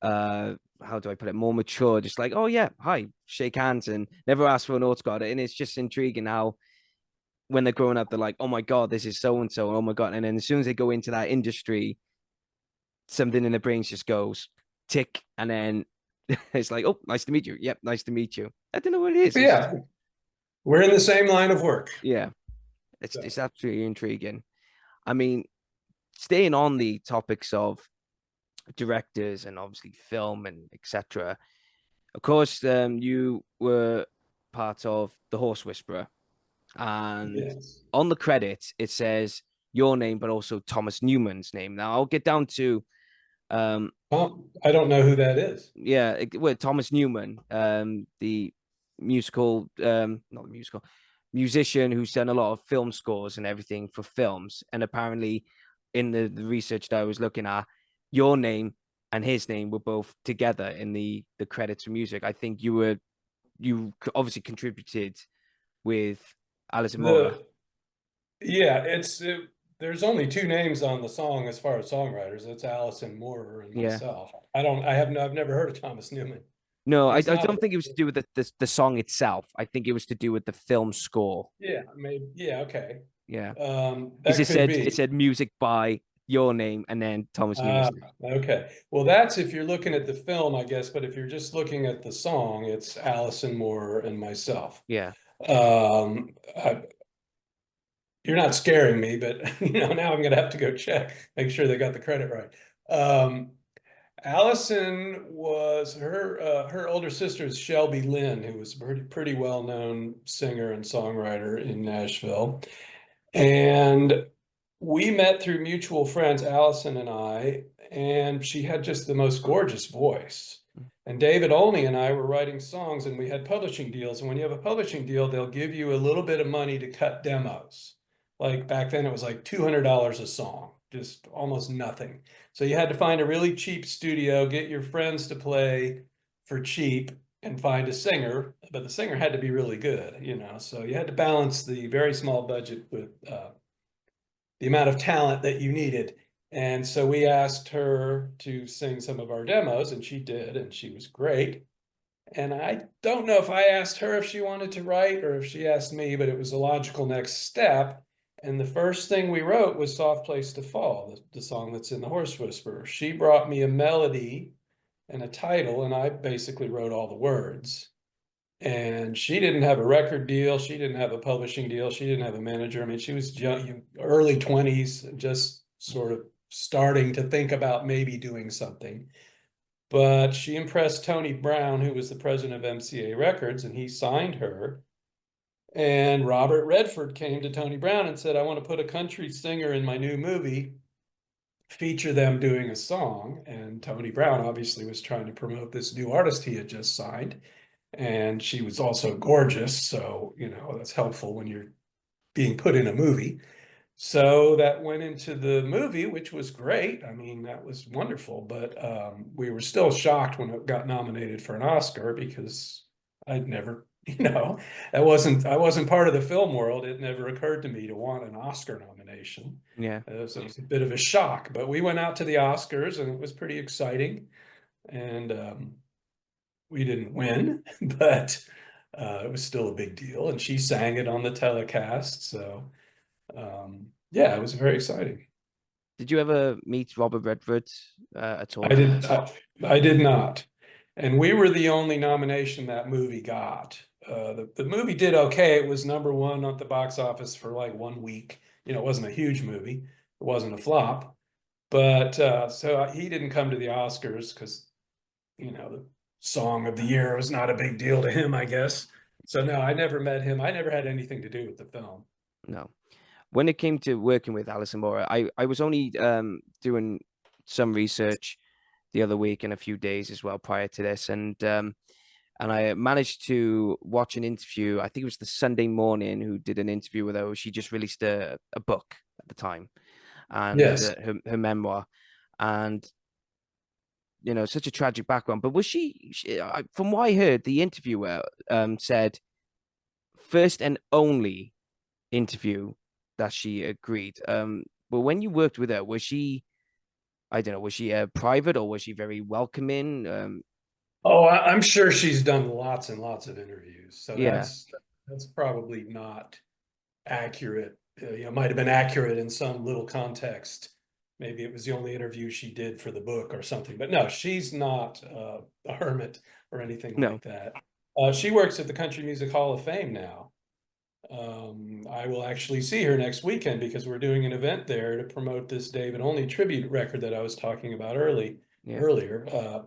how do I put it, more mature, just like, oh yeah, hi, shake hands and never ask for an autograph. And it's just intriguing how when they're growing up, they're like, oh my God, this is so and so, oh my God. And then as soon as they go into that industry, something in their brains just goes tick, and then it's like, oh, nice to meet you. Yep, nice to meet you. I don't know what it is. It's just, Yeah, we're in the same line of work. yeah, it's So, it's absolutely intriguing. I mean, staying on the topics of directors and obviously film and etc. Of course, you were part of the Horse Whisperer, and yes. on the credits it says your name, but also Thomas Newman's name. Now I'll get down to I don't know who that is. yeah, well, Thomas Newman, the musical, not the musical, musician who's done a lot of film scores and everything for films, and apparently in the research that I was looking at, your name and his name were both together in the credits for music. I think you obviously contributed with Alison Moorer. There's only two names on the song as far as songwriters. It's Alison Moorer and Yeah. myself. I've never heard of Thomas Newman. No, I He's not. don't think it was to do with the song itself. I think it was to do with the film score. Yeah, maybe. Yeah, okay. Yeah. Because That could it be. said music by your name and then Thomas Newman's name. Okay. Well, that's if you're looking at the film, I guess. But if you're just looking at the song, it's Alison Moorer and myself. Yeah. Um, I, you're not scaring me, but now I'm gonna have to go check, make sure they got the credit right. Allison was her older sister is Shelby Lynn, who was a pretty well-known singer and songwriter in Nashville. And we met through mutual friends, Allison and I, and she had just the most gorgeous voice. And David Olney and I were writing songs, and we had publishing deals. And when you have a publishing deal, they'll give you a little bit of money to cut demos. Like back then, it was like $200 a song, just almost nothing. So you had to find a really cheap studio, get your friends to play for cheap, and find a singer. But the singer had to be really good, So you had to balance the very small budget with the amount of talent that you needed. And so we asked her to sing some of our demos, and she did, and she was great. And I don't know if I asked her if she wanted to write or if she asked me, but it was a logical next step. And the first thing we wrote was Soft Place to Fall, the song that's in The Horse Whisperer. She brought me a melody and a title, and I basically wrote all the words. And she didn't have a record deal. She didn't have a publishing deal. She didn't have a manager. I mean, she was young, early 20s, just sort of starting to think about maybe doing something. But she impressed Tony Brown, who was the president of MCA Records, and he signed her. And Robert Redford came to Tony Brown and said, I want to put a country singer in my new movie, feature them doing a song. And Tony Brown obviously was trying to promote this new artist he had just signed. And she was also gorgeous. So, that's helpful when you're being put in a movie. So that went into the movie, which was great. I mean, that was wonderful. But we were still shocked when it got nominated for an Oscar because I'd never, I wasn't part of the film world. It never occurred to me to want an Oscar nomination. Yeah. So it was a bit of a shock. But we went out to the Oscars, and it was pretty exciting. And we didn't win, but it was still a big deal. And she sang it on the telecast. So, yeah, it was very exciting. Did you ever meet Robert Redford at all? I did not. And we were the only nomination that movie got. The movie did okay. It was #1 at the box office for like 1 week. It wasn't a huge movie. It wasn't a flop. But so he didn't come to the Oscars because, the Song of the Year was not a big deal to him, I guess. So no, I never met him. I never had anything to do with the film. No. When it came to working with Alison Moorer, I was only doing some research the other week and a few days as well prior to this, and I managed to watch an interview. I think it was the Sunday Morning who did an interview with her. She just released a book at the time, and Yes. her memoir, and such a tragic background. But was she from what I heard, the interviewer said first and only interview that she agreed. But when you worked with her, was she, I don't know, was she private or was she very welcoming? Oh, I'm sure she's done lots and lots of interviews. So Yeah. that's probably not accurate. It might have been accurate in some little context. Maybe it was the only interview she did for the book or something. But no, she's not a hermit or anything No. like that. She works at the Country Music Hall of Fame now. I will actually see her next weekend because we're doing an event there to promote this David Olney tribute record that I was talking about earlier.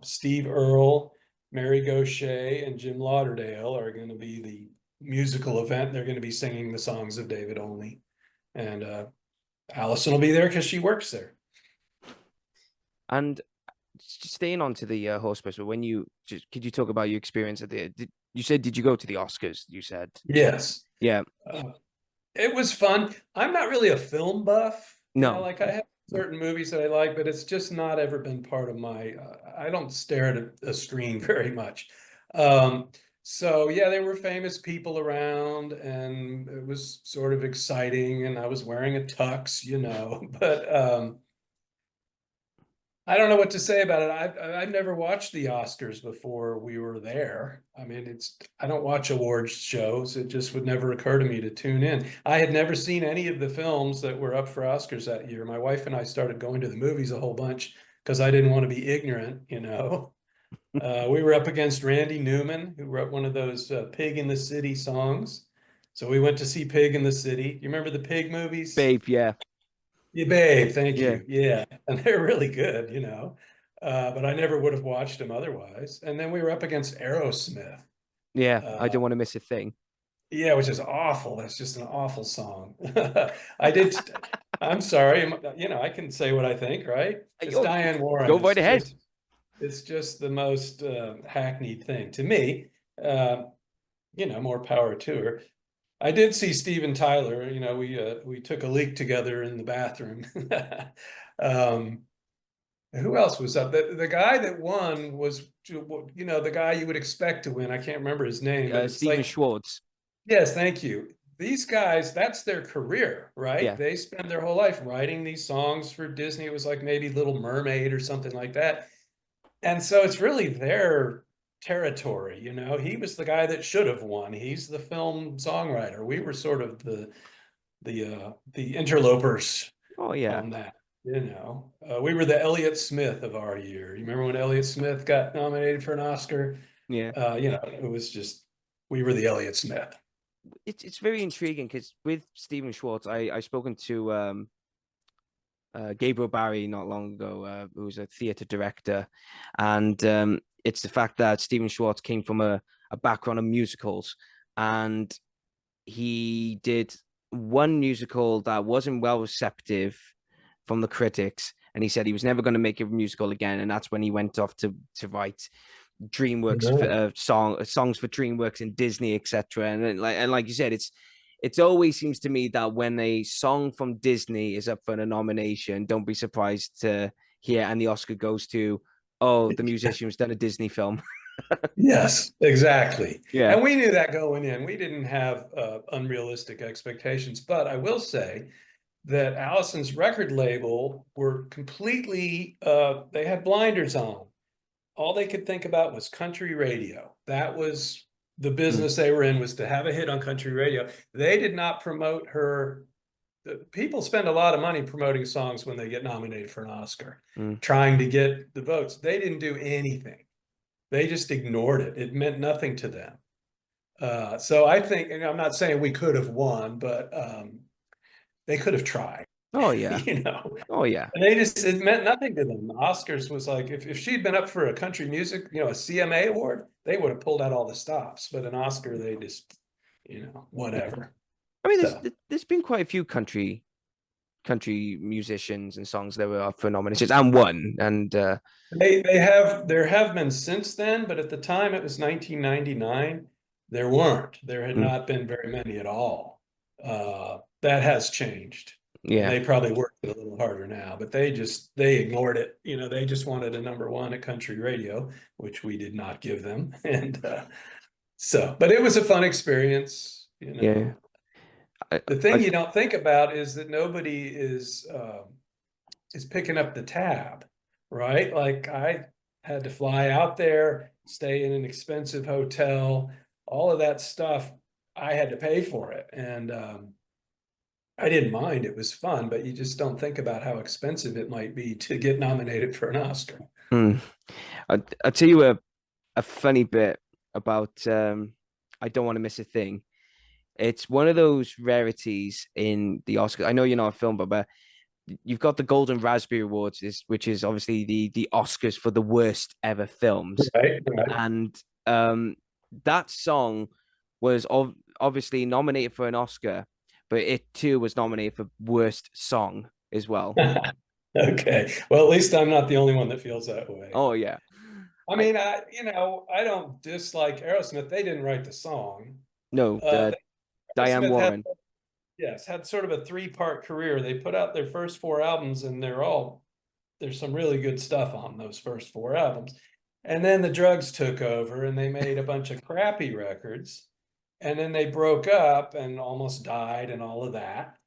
Steve Earle, Mary Gaucher, and Jim Lauderdale are going to be the musical event. They're going to be singing the songs of David Olney, and Alison will be there because she works there. And staying on to the Horse Whisperer, could you talk about your experience at did you go to the Oscars? You said yes. Yeah. It was fun. I'm not really a film buff. No. Like I have certain movies that I like, but it's just not ever been part of my. I don't stare at a screen very much. Um, so yeah, there were famous people around, and it was sort of exciting. And I was wearing a tux, but I don't know what to say about it. I've never watched the Oscars before we were there. I mean, I don't watch awards shows. It just would never occur to me to tune in. I had never seen any of the films that were up for Oscars that year. My wife and I started going to the movies a whole bunch because I didn't want to be ignorant. We were up against Randy Newman, who wrote one of those Pig in the City songs. So we went to see Pig in the City. You remember the Pig movies? Babe, yeah. Yeah, Babe, thank Yeah. you. Yeah, and they're really good. But I never would have watched them otherwise. And then we were up against Aerosmith. Yeah. I Uh, don't want to miss a thing. yeah, which is awful. That's just an awful song. I did. I'm sorry. I can say what I think, right? It's Yo, Diane Warren. go right ahead. It's just the most hackneyed thing to me. Uh, more power to her. I did see Steven Tyler. We took a leak together in the bathroom. um, who else was up? The guy that won was, the guy you would expect to win. I can't remember his name, but it's Steven like, Schwartz. yes, thank you. These guys, that's their career, right? Yeah. They spend their whole life writing these songs for Disney. It was like maybe Little Mermaid or something like that. And so it's really their territory. He was the guy that should have won. He's the film songwriter. We were sort of the interlopers Oh yeah. on that. We were the Elliott Smith of our year. You remember when Elliott Smith got nominated for an Oscar? Yeah. It was just, we were the Elliott Smith. It's very intriguing because with Steven Schwartz, I spoken to Gabriel Barry not long ago, who's a theatre director, and it's the fact that Steven Schwartz came from a background of musicals, and he did one musical that wasn't well receptive from the critics, and he said he was never going to make a musical again, and that's when he went off to write DreamWorks songs for DreamWorks and Disney, etc. And like you said, it's always seems to me that when a song from Disney is up for a nomination, don't be surprised to hear and the Oscar goes to, oh, the musician's done a Disney film. Yes, exactly. Yeah. And we knew that going in. We didn't have unrealistic expectations. But I will say that Allison's record label were completely, they had blinders on. All they could think about was country radio. That was the business they were in, was to have a hit on country radio. They did not promote her. People spend a lot of money promoting songs when they get nominated for an Oscar, trying to get the votes. They didn't do anything. They just ignored it. It meant nothing to them. So I think, and I'm not saying we could have won, but they could have tried. Oh yeah. Oh yeah. And it meant nothing to them. The Oscars was like, if she'd been up for a country music, a CMA award, they would have pulled out all the stops. But an Oscar, they just, whatever. I mean, there's been quite a few country musicians and songs that were up for nominations and won. And there have been since then, but at the time it was 1999. There weren't. There had not been very many at all. That has changed. Yeah. They probably worked it a little harder now, but they ignored it. They just wanted a #1 at country radio, which we did not give them. And but it was a fun experience. Yeah. The thing you don't think about is that nobody is picking up the tab, right? Like I had to fly out there, stay in an expensive hotel, all of that stuff. I had to pay for it. And I didn't mind. It was fun, but you just don't think about how expensive it might be to get nominated for an Oscar. I'll tell you a funny bit about I Don't Want to Miss a Thing. It's one of those rarities in the Oscars. I know you're not a film, but you've got the Golden Raspberry Awards, which is obviously the Oscars for the worst ever films. Right. And that song was obviously nominated for an Oscar, but it too was nominated for worst song as well. Okay. Well, at least I'm not the only one that feels that way. Oh yeah. I mean, I don't dislike Aerosmith. They didn't write the song. No, Diane Warren. yes, had sort of a three-part career. They put out their first four albums, and there's some really good stuff on those first four albums. And then the drugs took over, and they made a bunch of crappy records. And then they broke up and almost died and all of that.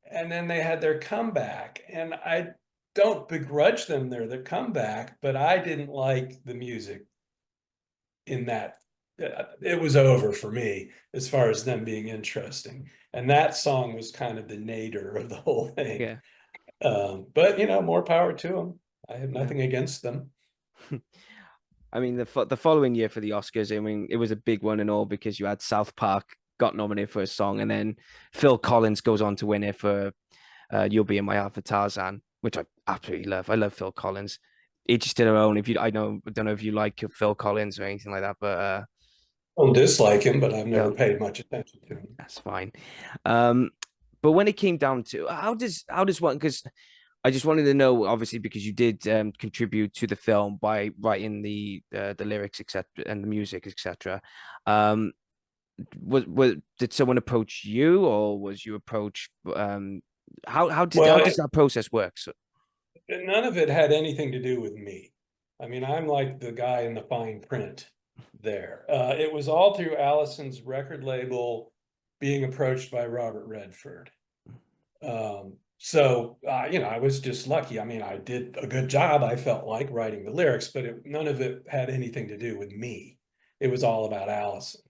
And then they had their comeback. And I don't begrudge them their comeback, but I didn't like the music in that. It was over for me as far as them being interesting. And that song was kind of the nadir of the whole thing. Yeah. But more power to them. I have Yeah. nothing against them. I mean, the following year for the Oscars, I mean, it was a big one and all because you had South Park got nominated for a song, and then Phil Collins goes on to win it for "You'll Be in My Heart" for Tarzan, which I absolutely love. I love Phil Collins. Each to their own. If you, I don't know if you like Phil Collins or anything like that, but I don't dislike him, but I've never yeah, paid much attention to him. that's fine. Um, but when it came down to how does one, because I just wanted to know, obviously, because you did contribute to the film by writing the lyrics, etc., and the music, etc. Um, was did someone approach you, or was you approached? How Well, does that process work? So, none of it had anything to do with me. I mean, I'm like the guy in the fine print there. It was all through Allison's record label being approached by Robert Redford. I was just lucky. I mean, I did a good job, I felt like, writing the lyrics, but none of it had anything to do with me. It was all about Allison.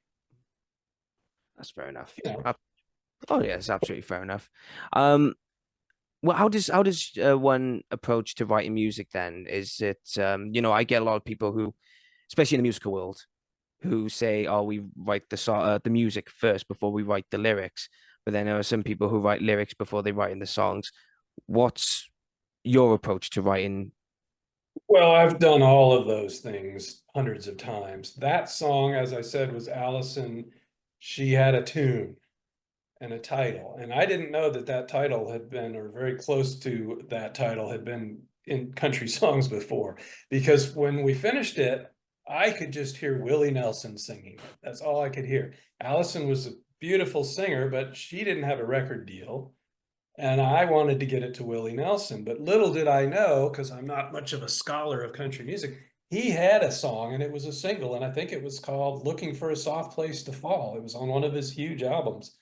that's fair enough. You know, Oh yeah, it's absolutely fair enough. Um, well, how does one approach to writing music then? Is it I get a lot of people who, especially in the musical world, who say, "Oh, we write the music first before we write the lyrics." But then there are some people who write lyrics before they write in the songs. What's your approach to writing? well, I've done all of those things hundreds of times. That song, as I said, was Allison. She had a tune and a title. And I didn't know that that title had been, or very close to that title had been in country songs before, because when we finished it, I could just hear Willie Nelson singing it. That's all I could hear. Allison was a beautiful singer, but she didn't have a record deal. And I wanted to get it to Willie Nelson, but little did I know, because I'm not much of a scholar of country music, he had a song and it was a single, and I think it was called "Looking for a Soft Place to Fall." It was on one of his huge albums.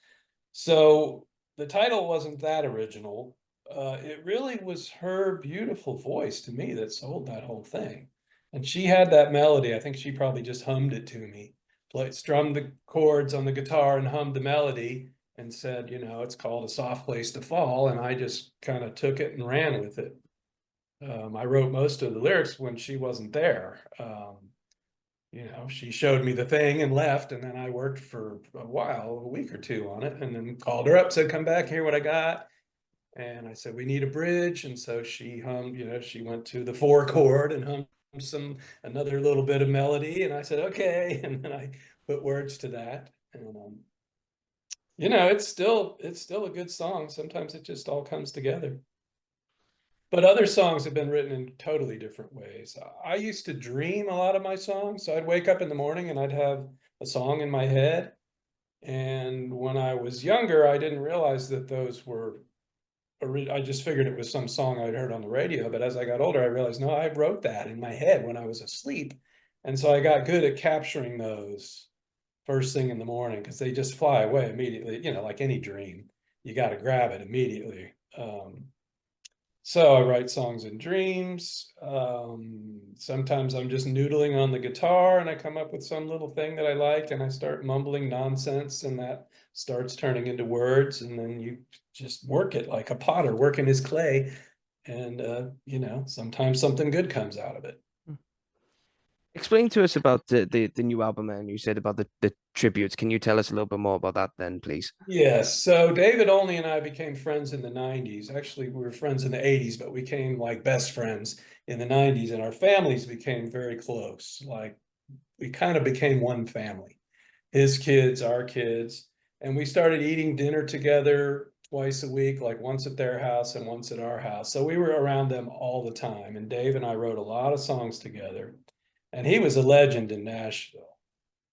So the title wasn't that original. It really was her beautiful voice to me that sold that whole thing. And she had that melody. I think she probably just hummed it to me, strummed the chords on the guitar and hummed the melody and said, it's called "A Soft Place to Fall." And I just kind of took it and ran with it. I wrote most of the lyrics when she wasn't there. She showed me the thing and left, and then I worked for a while, a week or two on it, and then called her up, said, "Come back, hear what I got." And I said, "We need a bridge." And so she hummed, she went to the four chord and hummed another little bit of melody. And I said, "Okay." And then I put words to that. And it's still a good song. Sometimes it just all comes together. But other songs have been written in totally different ways. I used to dream a lot of my songs. So I'd wake up in the morning and I'd have a song in my head. And when I was younger, I didn't realize that those were, I just figured it was some song I'd heard on the radio. But as I got older, I realized, no, I wrote that in my head when I was asleep. And so I got good at capturing those first thing in the morning, because they just fly away immediately, like any dream. You got to grab it immediately. So I write songs in dreams. Sometimes I'm just noodling on the guitar and I come up with some little thing that I like and I start mumbling nonsense, and that starts turning into words, and then you just work it like a potter working his clay. And sometimes something good comes out of it. Explain to us about the new album, and you said about the tributes. Can you tell us a little bit more about that then, please? Yes. So David Olney and I became friends in the 90s. Actually, we were friends in the 80s, but we became like best friends in the 90s, and our families became very close. Like, we kind of became one family, his kids, our kids. And we started eating dinner together twice a week, like once at their house and once at our house. So we were around them all the time. And Dave and I wrote a lot of songs together. And he was a legend in Nashville.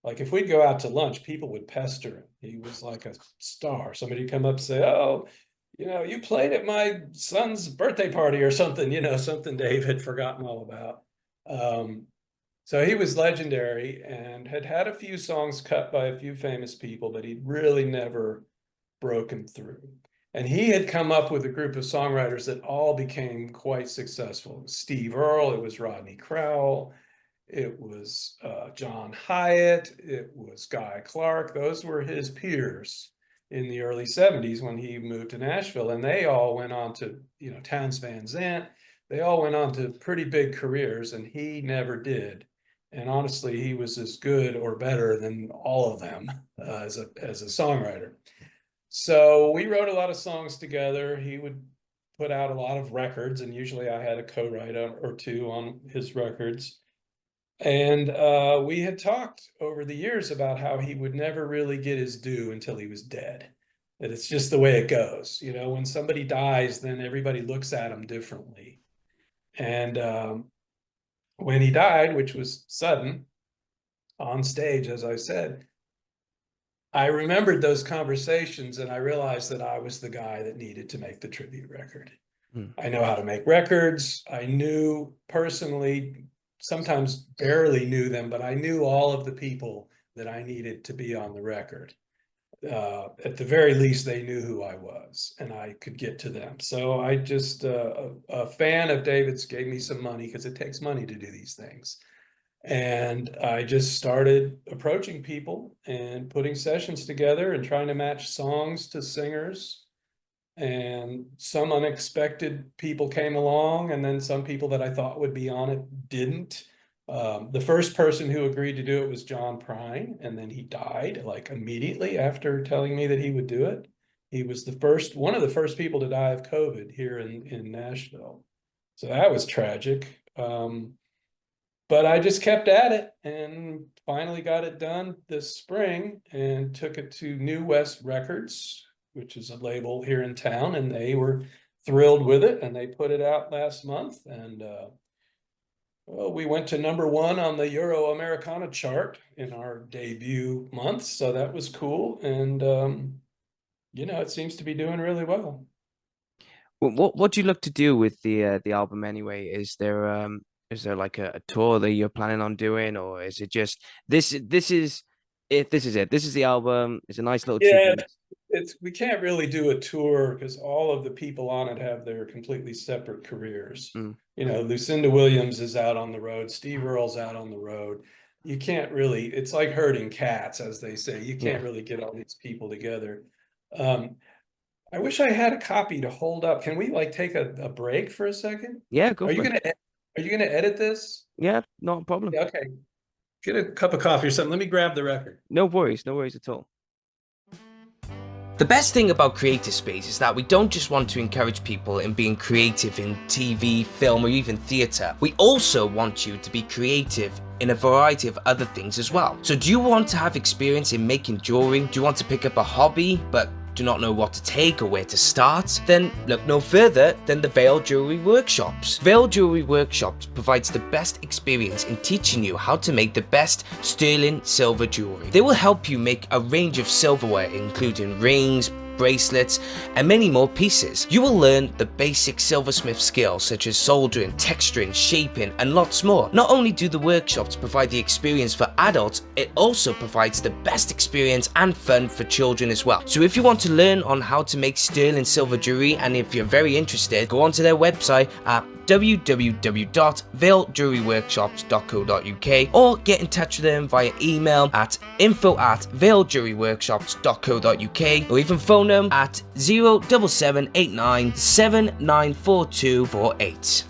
Like, if we'd go out to lunch, people would pester him. He was like a star. Somebody would come up and say, "Oh, you played at my son's birthday party or something," something Dave had forgotten all about. So he was legendary and had had a few songs cut by a few famous people, but he'd really never broken through. And he had come up with a group of songwriters that all became quite successful. It was Steve Earle, it was Rodney Crowell, it was John Hyatt, it was Guy Clark. Those were his peers in the early 70s when he moved to Nashville. And they all went on to, Townes Van Zandt, they all went on to pretty big careers, and he never did. And honestly, he was as good or better than all of them as a songwriter. So we wrote a lot of songs together. He would put out a lot of records, and usually I had a co-write or two on his records. And we had talked over the years about how he would never really get his due until he was dead. That it's just the way it goes. When somebody dies, then everybody looks at him differently. And when he died, which was sudden, on stage, as I said, I remembered those conversations, and I realized that I was the guy that needed to make the tribute record. I know how to make records. I knew personally, sometimes barely knew them, but I knew all of the people that I needed to be on the record. At the very least, they knew who I was, and I could get to them. So I just, a fan of David's gave me some money, because it takes money to do these things. And I just started approaching people and putting sessions together and trying to match songs to singers. And some unexpected people came along, and then some people that I thought would be on it didn't. The first person who agreed to do it was John Prine, and then he died like immediately after telling me that he would do it. He was one of the first people to die of COVID here in Nashville. So that was tragic. But I just kept at it and finally got it done this spring and took it to New West Records, which is a label here in town, and they were thrilled with it, and they put it out last month. And we went to #1 on the Euro Americana chart in our debut month, so that was cool. And it seems to be doing really well. Well, what do you look to do with the album anyway? Is there like a tour that you're planning on doing, or is it just this is it? This is the album. It's a nice little tribute. We can't really do a tour because all of the people on it have their completely separate careers. Lucinda Williams is out on the road. Steve Earle's out on the road. You can't really, it's like herding cats, as they say. You can't really get all these people together. I wish I had a copy to hold up. Can we take a break for a second? Yeah, go for it. Are you gonna edit this? Yeah, not a problem. Yeah, okay. Get a cup of coffee or something. Let me grab the record. No worries at all. The best thing about Creative Space is that we don't just want to encourage people in being creative in TV, film, or even theatre. We also want you to be creative in a variety of other things as well. So do you want to have experience in making jewelry? Do you want to pick up a hobby, but do not know what to take or where to start? Then look no further than the Veil Jewelry Workshops. Veil Jewelry Workshops provides the best experience in teaching you how to make the best sterling silver jewelry. They will help you make a range of silverware, including rings, bracelets, and many more pieces. You will learn the basic silversmith skills such as soldering, texturing, shaping, and lots more. Not only do the workshops provide the experience for adults, it also provides the best experience and fun for children as well. So if you want to learn on how to make sterling silver jewelry, and if you're very interested, go onto their website at www.veiljewelryworkshops.co.uk or get in touch with them via email at info@veiljewelryworkshops.co.uk or even phone them at 07789 794248.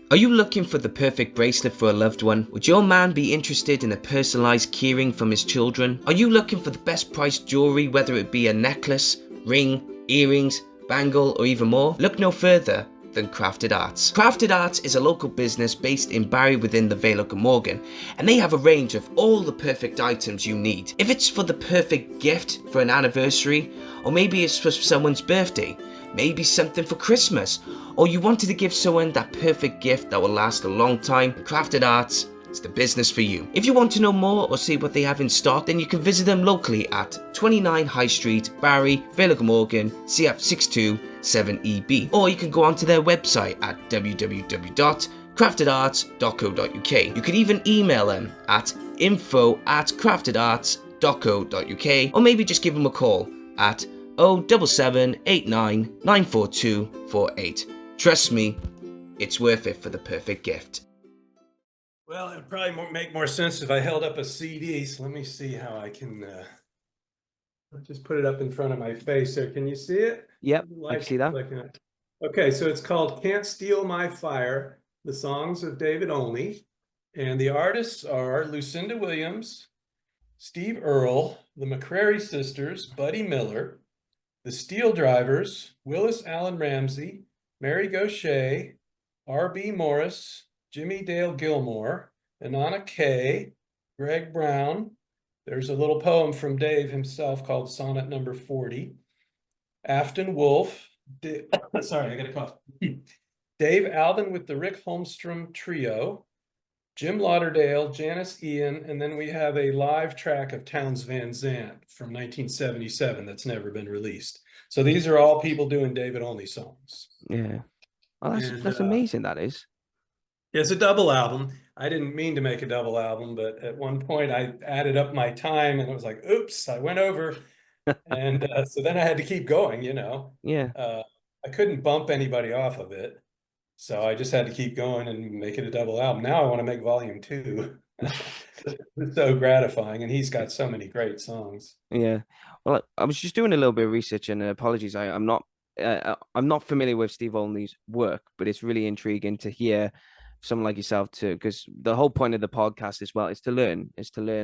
Are you looking for the perfect bracelet for a loved one? Would your man be interested in a personalised keyring from his children? Are you looking for the best priced jewellery, whether it be a necklace, ring, earrings, bangle, or even more? Look no further than Crafted Arts. Crafted Arts is a local business based in Barry within the Vale of Glamorgan, and they have a range of all the perfect items you need. If it's for the perfect gift for an anniversary, or maybe it's for someone's birthday, maybe something for Christmas, or you wanted to give someone that perfect gift that will last a long time, Crafted Arts is the business for you. If you want to know more or see what they have in stock, then you can visit them locally at 29 High Street, Barry, Vale of Glamorgan, CF627EB, or you can go onto their website at www.craftedarts.co.uk. You could even email them at info@craftedarts.co.uk, or maybe just give them a call at 07789 94248. Trust me, it's worth it for the perfect gift. Well, it would probably make more sense if I held up a CD. So let me see how I can just put it up in front of my face there. Can you see it? Yep, I can see that. Okay, so it's called Can't Steal My Fire, the songs of David Only. And the artists are Lucinda Williams, Steve Earle, the McCrary sisters, Buddy Miller, the Steel Drivers, Willis Allen Ramsey, Mary Gaucher, R.B. Morris, Jimmy Dale Gilmore, Inanna Kay, Greg Brown. There's a little poem from Dave himself called Sonnet Number 40. Afton Wolf, sorry, I got a cough. Dave Alvin with the Rick Holmstrom Trio, Jim Lauderdale, Janice Ian, and then we have a live track of Townes Van Zandt from 1977 that's never been released. So these are all people doing David Only songs. Yeah. Oh, that's amazing, that is. It's a double album. I didn't mean to make a double album, but at one point I added up my time and it was like, oops, I went over. And so then I had to keep going, you know. Yeah. I couldn't bump anybody off of it. So I just had to keep going and make it a double album. Now I want to make volume 2. It's so gratifying. And he's got so many great songs. Yeah. Well, I was just doing a little bit of research, and apologies, I'm not familiar with Steve Only's work, but it's really intriguing to hear someone like yourself too, because the whole point of the podcast as well is to learn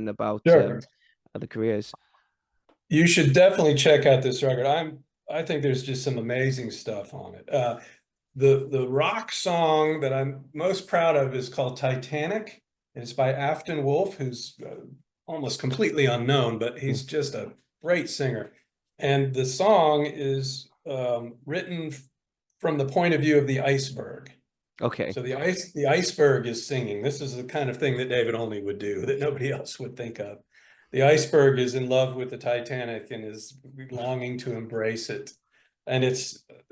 about Sure. other careers. You should definitely check out this record. I think there's just some amazing stuff on it. The rock song that I'm most proud of is called Titanic, and it's by Afton Wolf, who's almost completely unknown, but he's just a great singer. And the song is written from the point of view of the iceberg. Okay. So the iceberg is singing. This is the kind of thing that David Only would do that nobody else would think of. The iceberg is in love with the Titanic and is longing to embrace it. And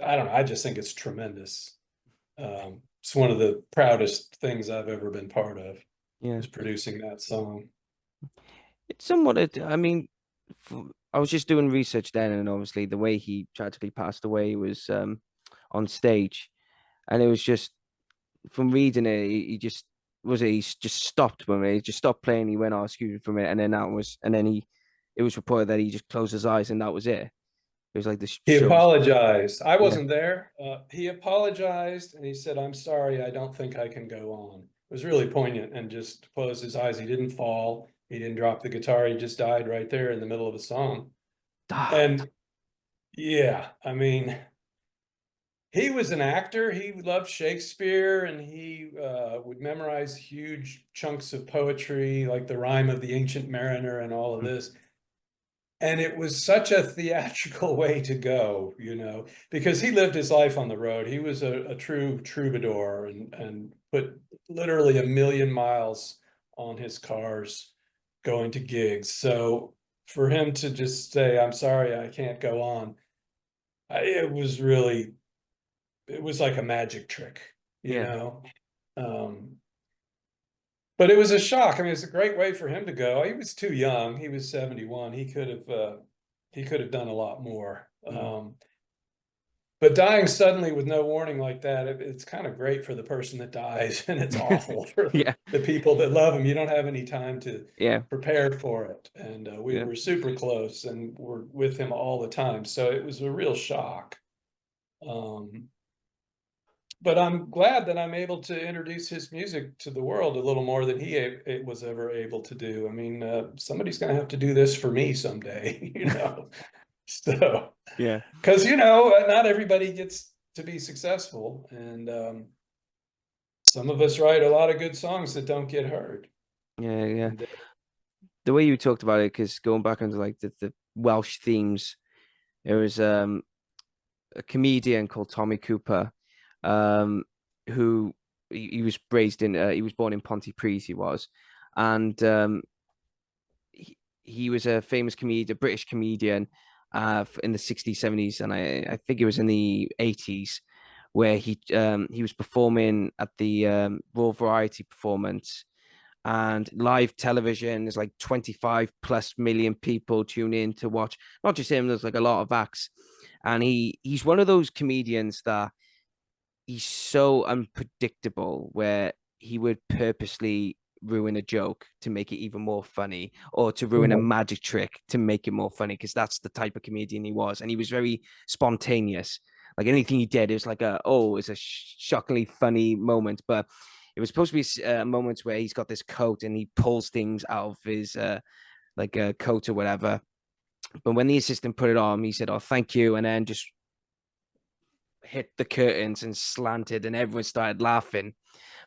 I don't know, I just think it's tremendous. It's one of the proudest things I've ever been part of, is producing that song. It's somewhat, I mean, I was just doing research then, and obviously the way he tragically passed away was on stage. And it was just, from reading it, he just stopped when he just stopped playing. He went, "Oh, excuse me," from it, and then it was reported that he just closed his eyes and that was it. It was like this. He apologized. I wasn't there. He apologized and he said, "I'm sorry, I don't think I can go on." It was really poignant, and just closed his eyes. He didn't fall. He didn't drop the guitar. He just died right there in the middle of a song. And yeah, I mean, he was an actor. He loved Shakespeare, and he would memorize huge chunks of poetry, like the Rime of the Ancient Mariner and all of this. And it was such a theatrical way to go, you know, because he lived his life on the road. He was a true troubadour and put literally 1,000,000 miles on his cars going to gigs. So for him to just say, "I'm sorry, I can't go on," it was like a magic trick, you know? But it was a shock. I mean, it's a great way for him to go. He was too young. He was 71. He could have done a lot more. But dying suddenly with no warning like that, it's kind of great for the person that dies, and it's awful for the people that love him. You don't have any time to prepare for it. And we were super close, and we're with him all the time. So it was a real shock. But I'm glad that I'm able to introduce his music to the world a little more than he was ever able to do. I mean, somebody's going to have to do this for me someday, you know? So, because, you know, not everybody gets to be successful. And some of us write a lot of good songs that don't get heard. Yeah. The way you talked about it, because going back into like the Welsh themes, there was a comedian called Tommy Cooper, who he was raised in he was born in Pontypridd, he was, and he was a famous comedian, a British comedian, in the 60s, 70s, and I think it was in the 80s, where he was performing at the Royal Variety Performance, and live television. There's like 25 plus million people tune in to watch. Not just him, there's like a lot of acts, and he's one of those comedians that he's so unpredictable, where he would purposely ruin a joke to make it even more funny, or to ruin a magic trick to make it more funny, because that's the type of comedian he was. And he was very spontaneous. Like anything he did, it was like it's a shockingly funny moment, but it was supposed to be moments where he's got this coat and he pulls things out of his like a coat or whatever. But when the assistant put it on, he said, "Oh, thank you," and then just hit the curtains and slanted, and everyone started laughing.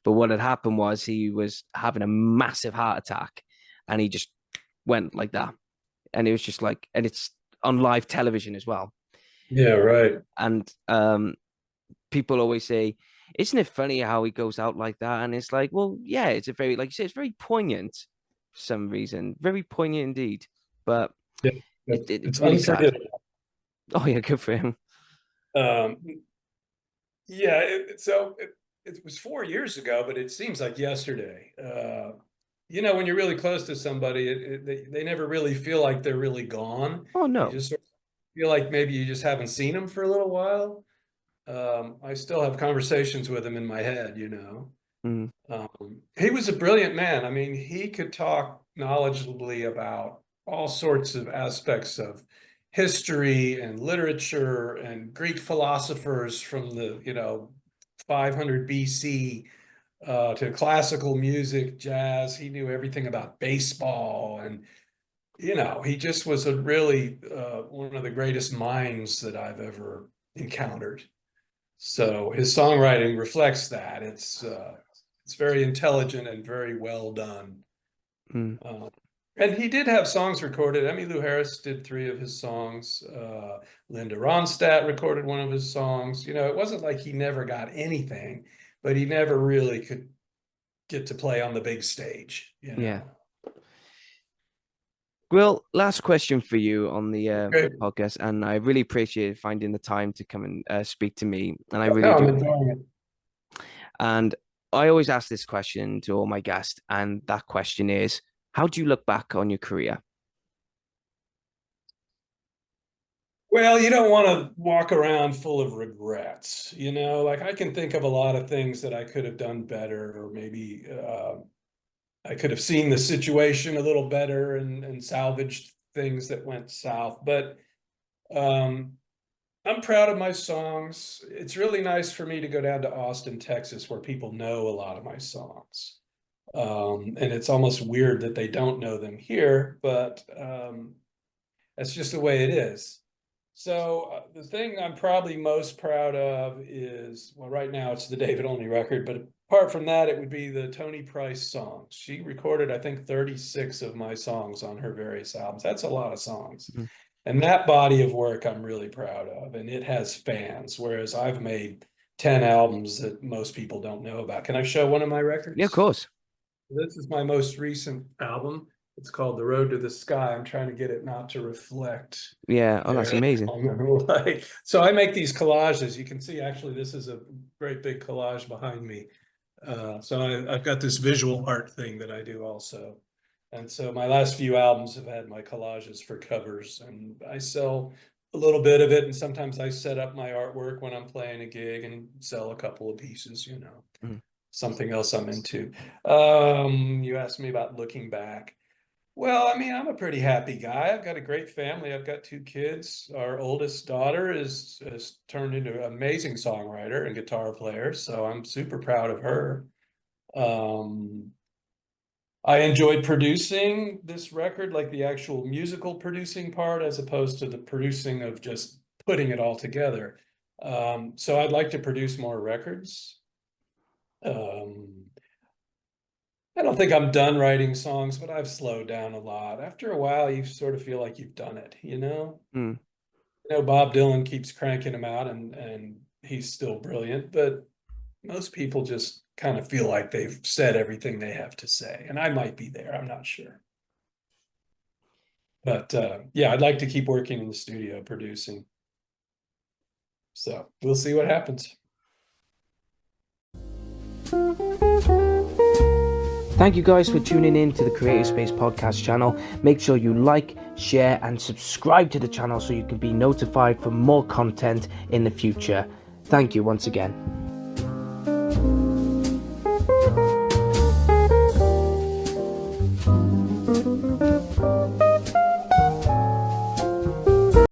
But what had happened was he was having a massive heart attack, and he just went like that. And it was just like, and it's on live television as well. Yeah, right. And people always say, "Isn't it funny how he goes out like that?" And it's like, well, yeah, it's a very, like you say, it's very poignant for some reason, very poignant indeed. But Yeah, it's it's really sad. unforgettable. Oh yeah, good for him. Um, yeah, it was 4 years ago, but it seems like yesterday. When you're really close to somebody, they never really feel like they're really gone. Oh You no. just sort of feel like maybe you just haven't seen them for a little while. I still have conversations with him in my head. Mm, He was a brilliant man. I mean, he could talk knowledgeably about all sorts of aspects of history and literature and Greek philosophers from the 500 BC to classical music, jazz. He knew everything about baseball, and he just was a really one of the greatest minds that I've ever encountered. So his songwriting reflects that. It's very intelligent and very well done. mm. And he did have songs recorded. Emmylou Harris did 3 of his songs. Linda Ronstadt recorded one of his songs. It wasn't like he never got anything, but he never really could get to play on the big stage. Yeah. Well, last question for you on the Great. podcast, and I really appreciate finding the time to come and speak to me, and I No, really I'm do. enjoying it. And I always ask this question to all my guests, and that question is, how do you look back on your career? Well, you don't want to walk around full of regrets. Like I can think of a lot of things that I could have done better, or maybe I could have seen the situation a little better and salvaged things that went south. But um, I'm proud of my songs. It's really nice for me to go down to Austin, Texas, where people know a lot of my songs. And it's almost weird that they don't know them here, but that's just the way it is. So the thing I'm probably most proud of is, well, right now it's the David Only record, but apart from that, it would be the Tony Price songs. She recorded, I think, 36 of my songs on her various albums. That's a lot of songs. Mhm. And that body of work I'm really proud of, and it has fans, whereas I've made 10 albums that most people don't know about. Can I show one of my Yeah, of records? course. This is my most recent album. It's called The Road to the Sky. I'm trying to get it not to reflect Yeah. Oh, that's there amazing. on the light. So I make these collages. You can see actually this is a great big collage behind me. So I've got this visual art thing that I do also. And so my last few albums have had my collages for covers, and I sell a little bit of it. And sometimes I set up my artwork when I'm playing a gig and sell a couple of pieces. Mhm. Something else I'm into. You asked me about looking back. Well, I mean, I'm a pretty happy guy. I've got a great family. I've got 2 kids. Our oldest daughter has turned into an amazing songwriter and guitar player, so I'm super proud of her. Um, I enjoyed producing this record, like the actual musical producing part, as opposed to the producing of just putting it all together. So I'd like to produce more records. Um, I don't think I'm done writing songs, but I've slowed down a lot. After a while, you sort of feel like you've done it. Mm. Bob Dylan keeps cranking them out, and he's still brilliant, but Most people just kind of feel like they've said everything they have to say, and I might be there, I'm not sure. But yeah, I'd like to keep working in the studio producing. So we'll see what happens. Thank you guys for tuning in to the Creative Space podcast channel. Make sure you like, share, and subscribe to the channel so you can be notified for more content in the future. Thank you once again.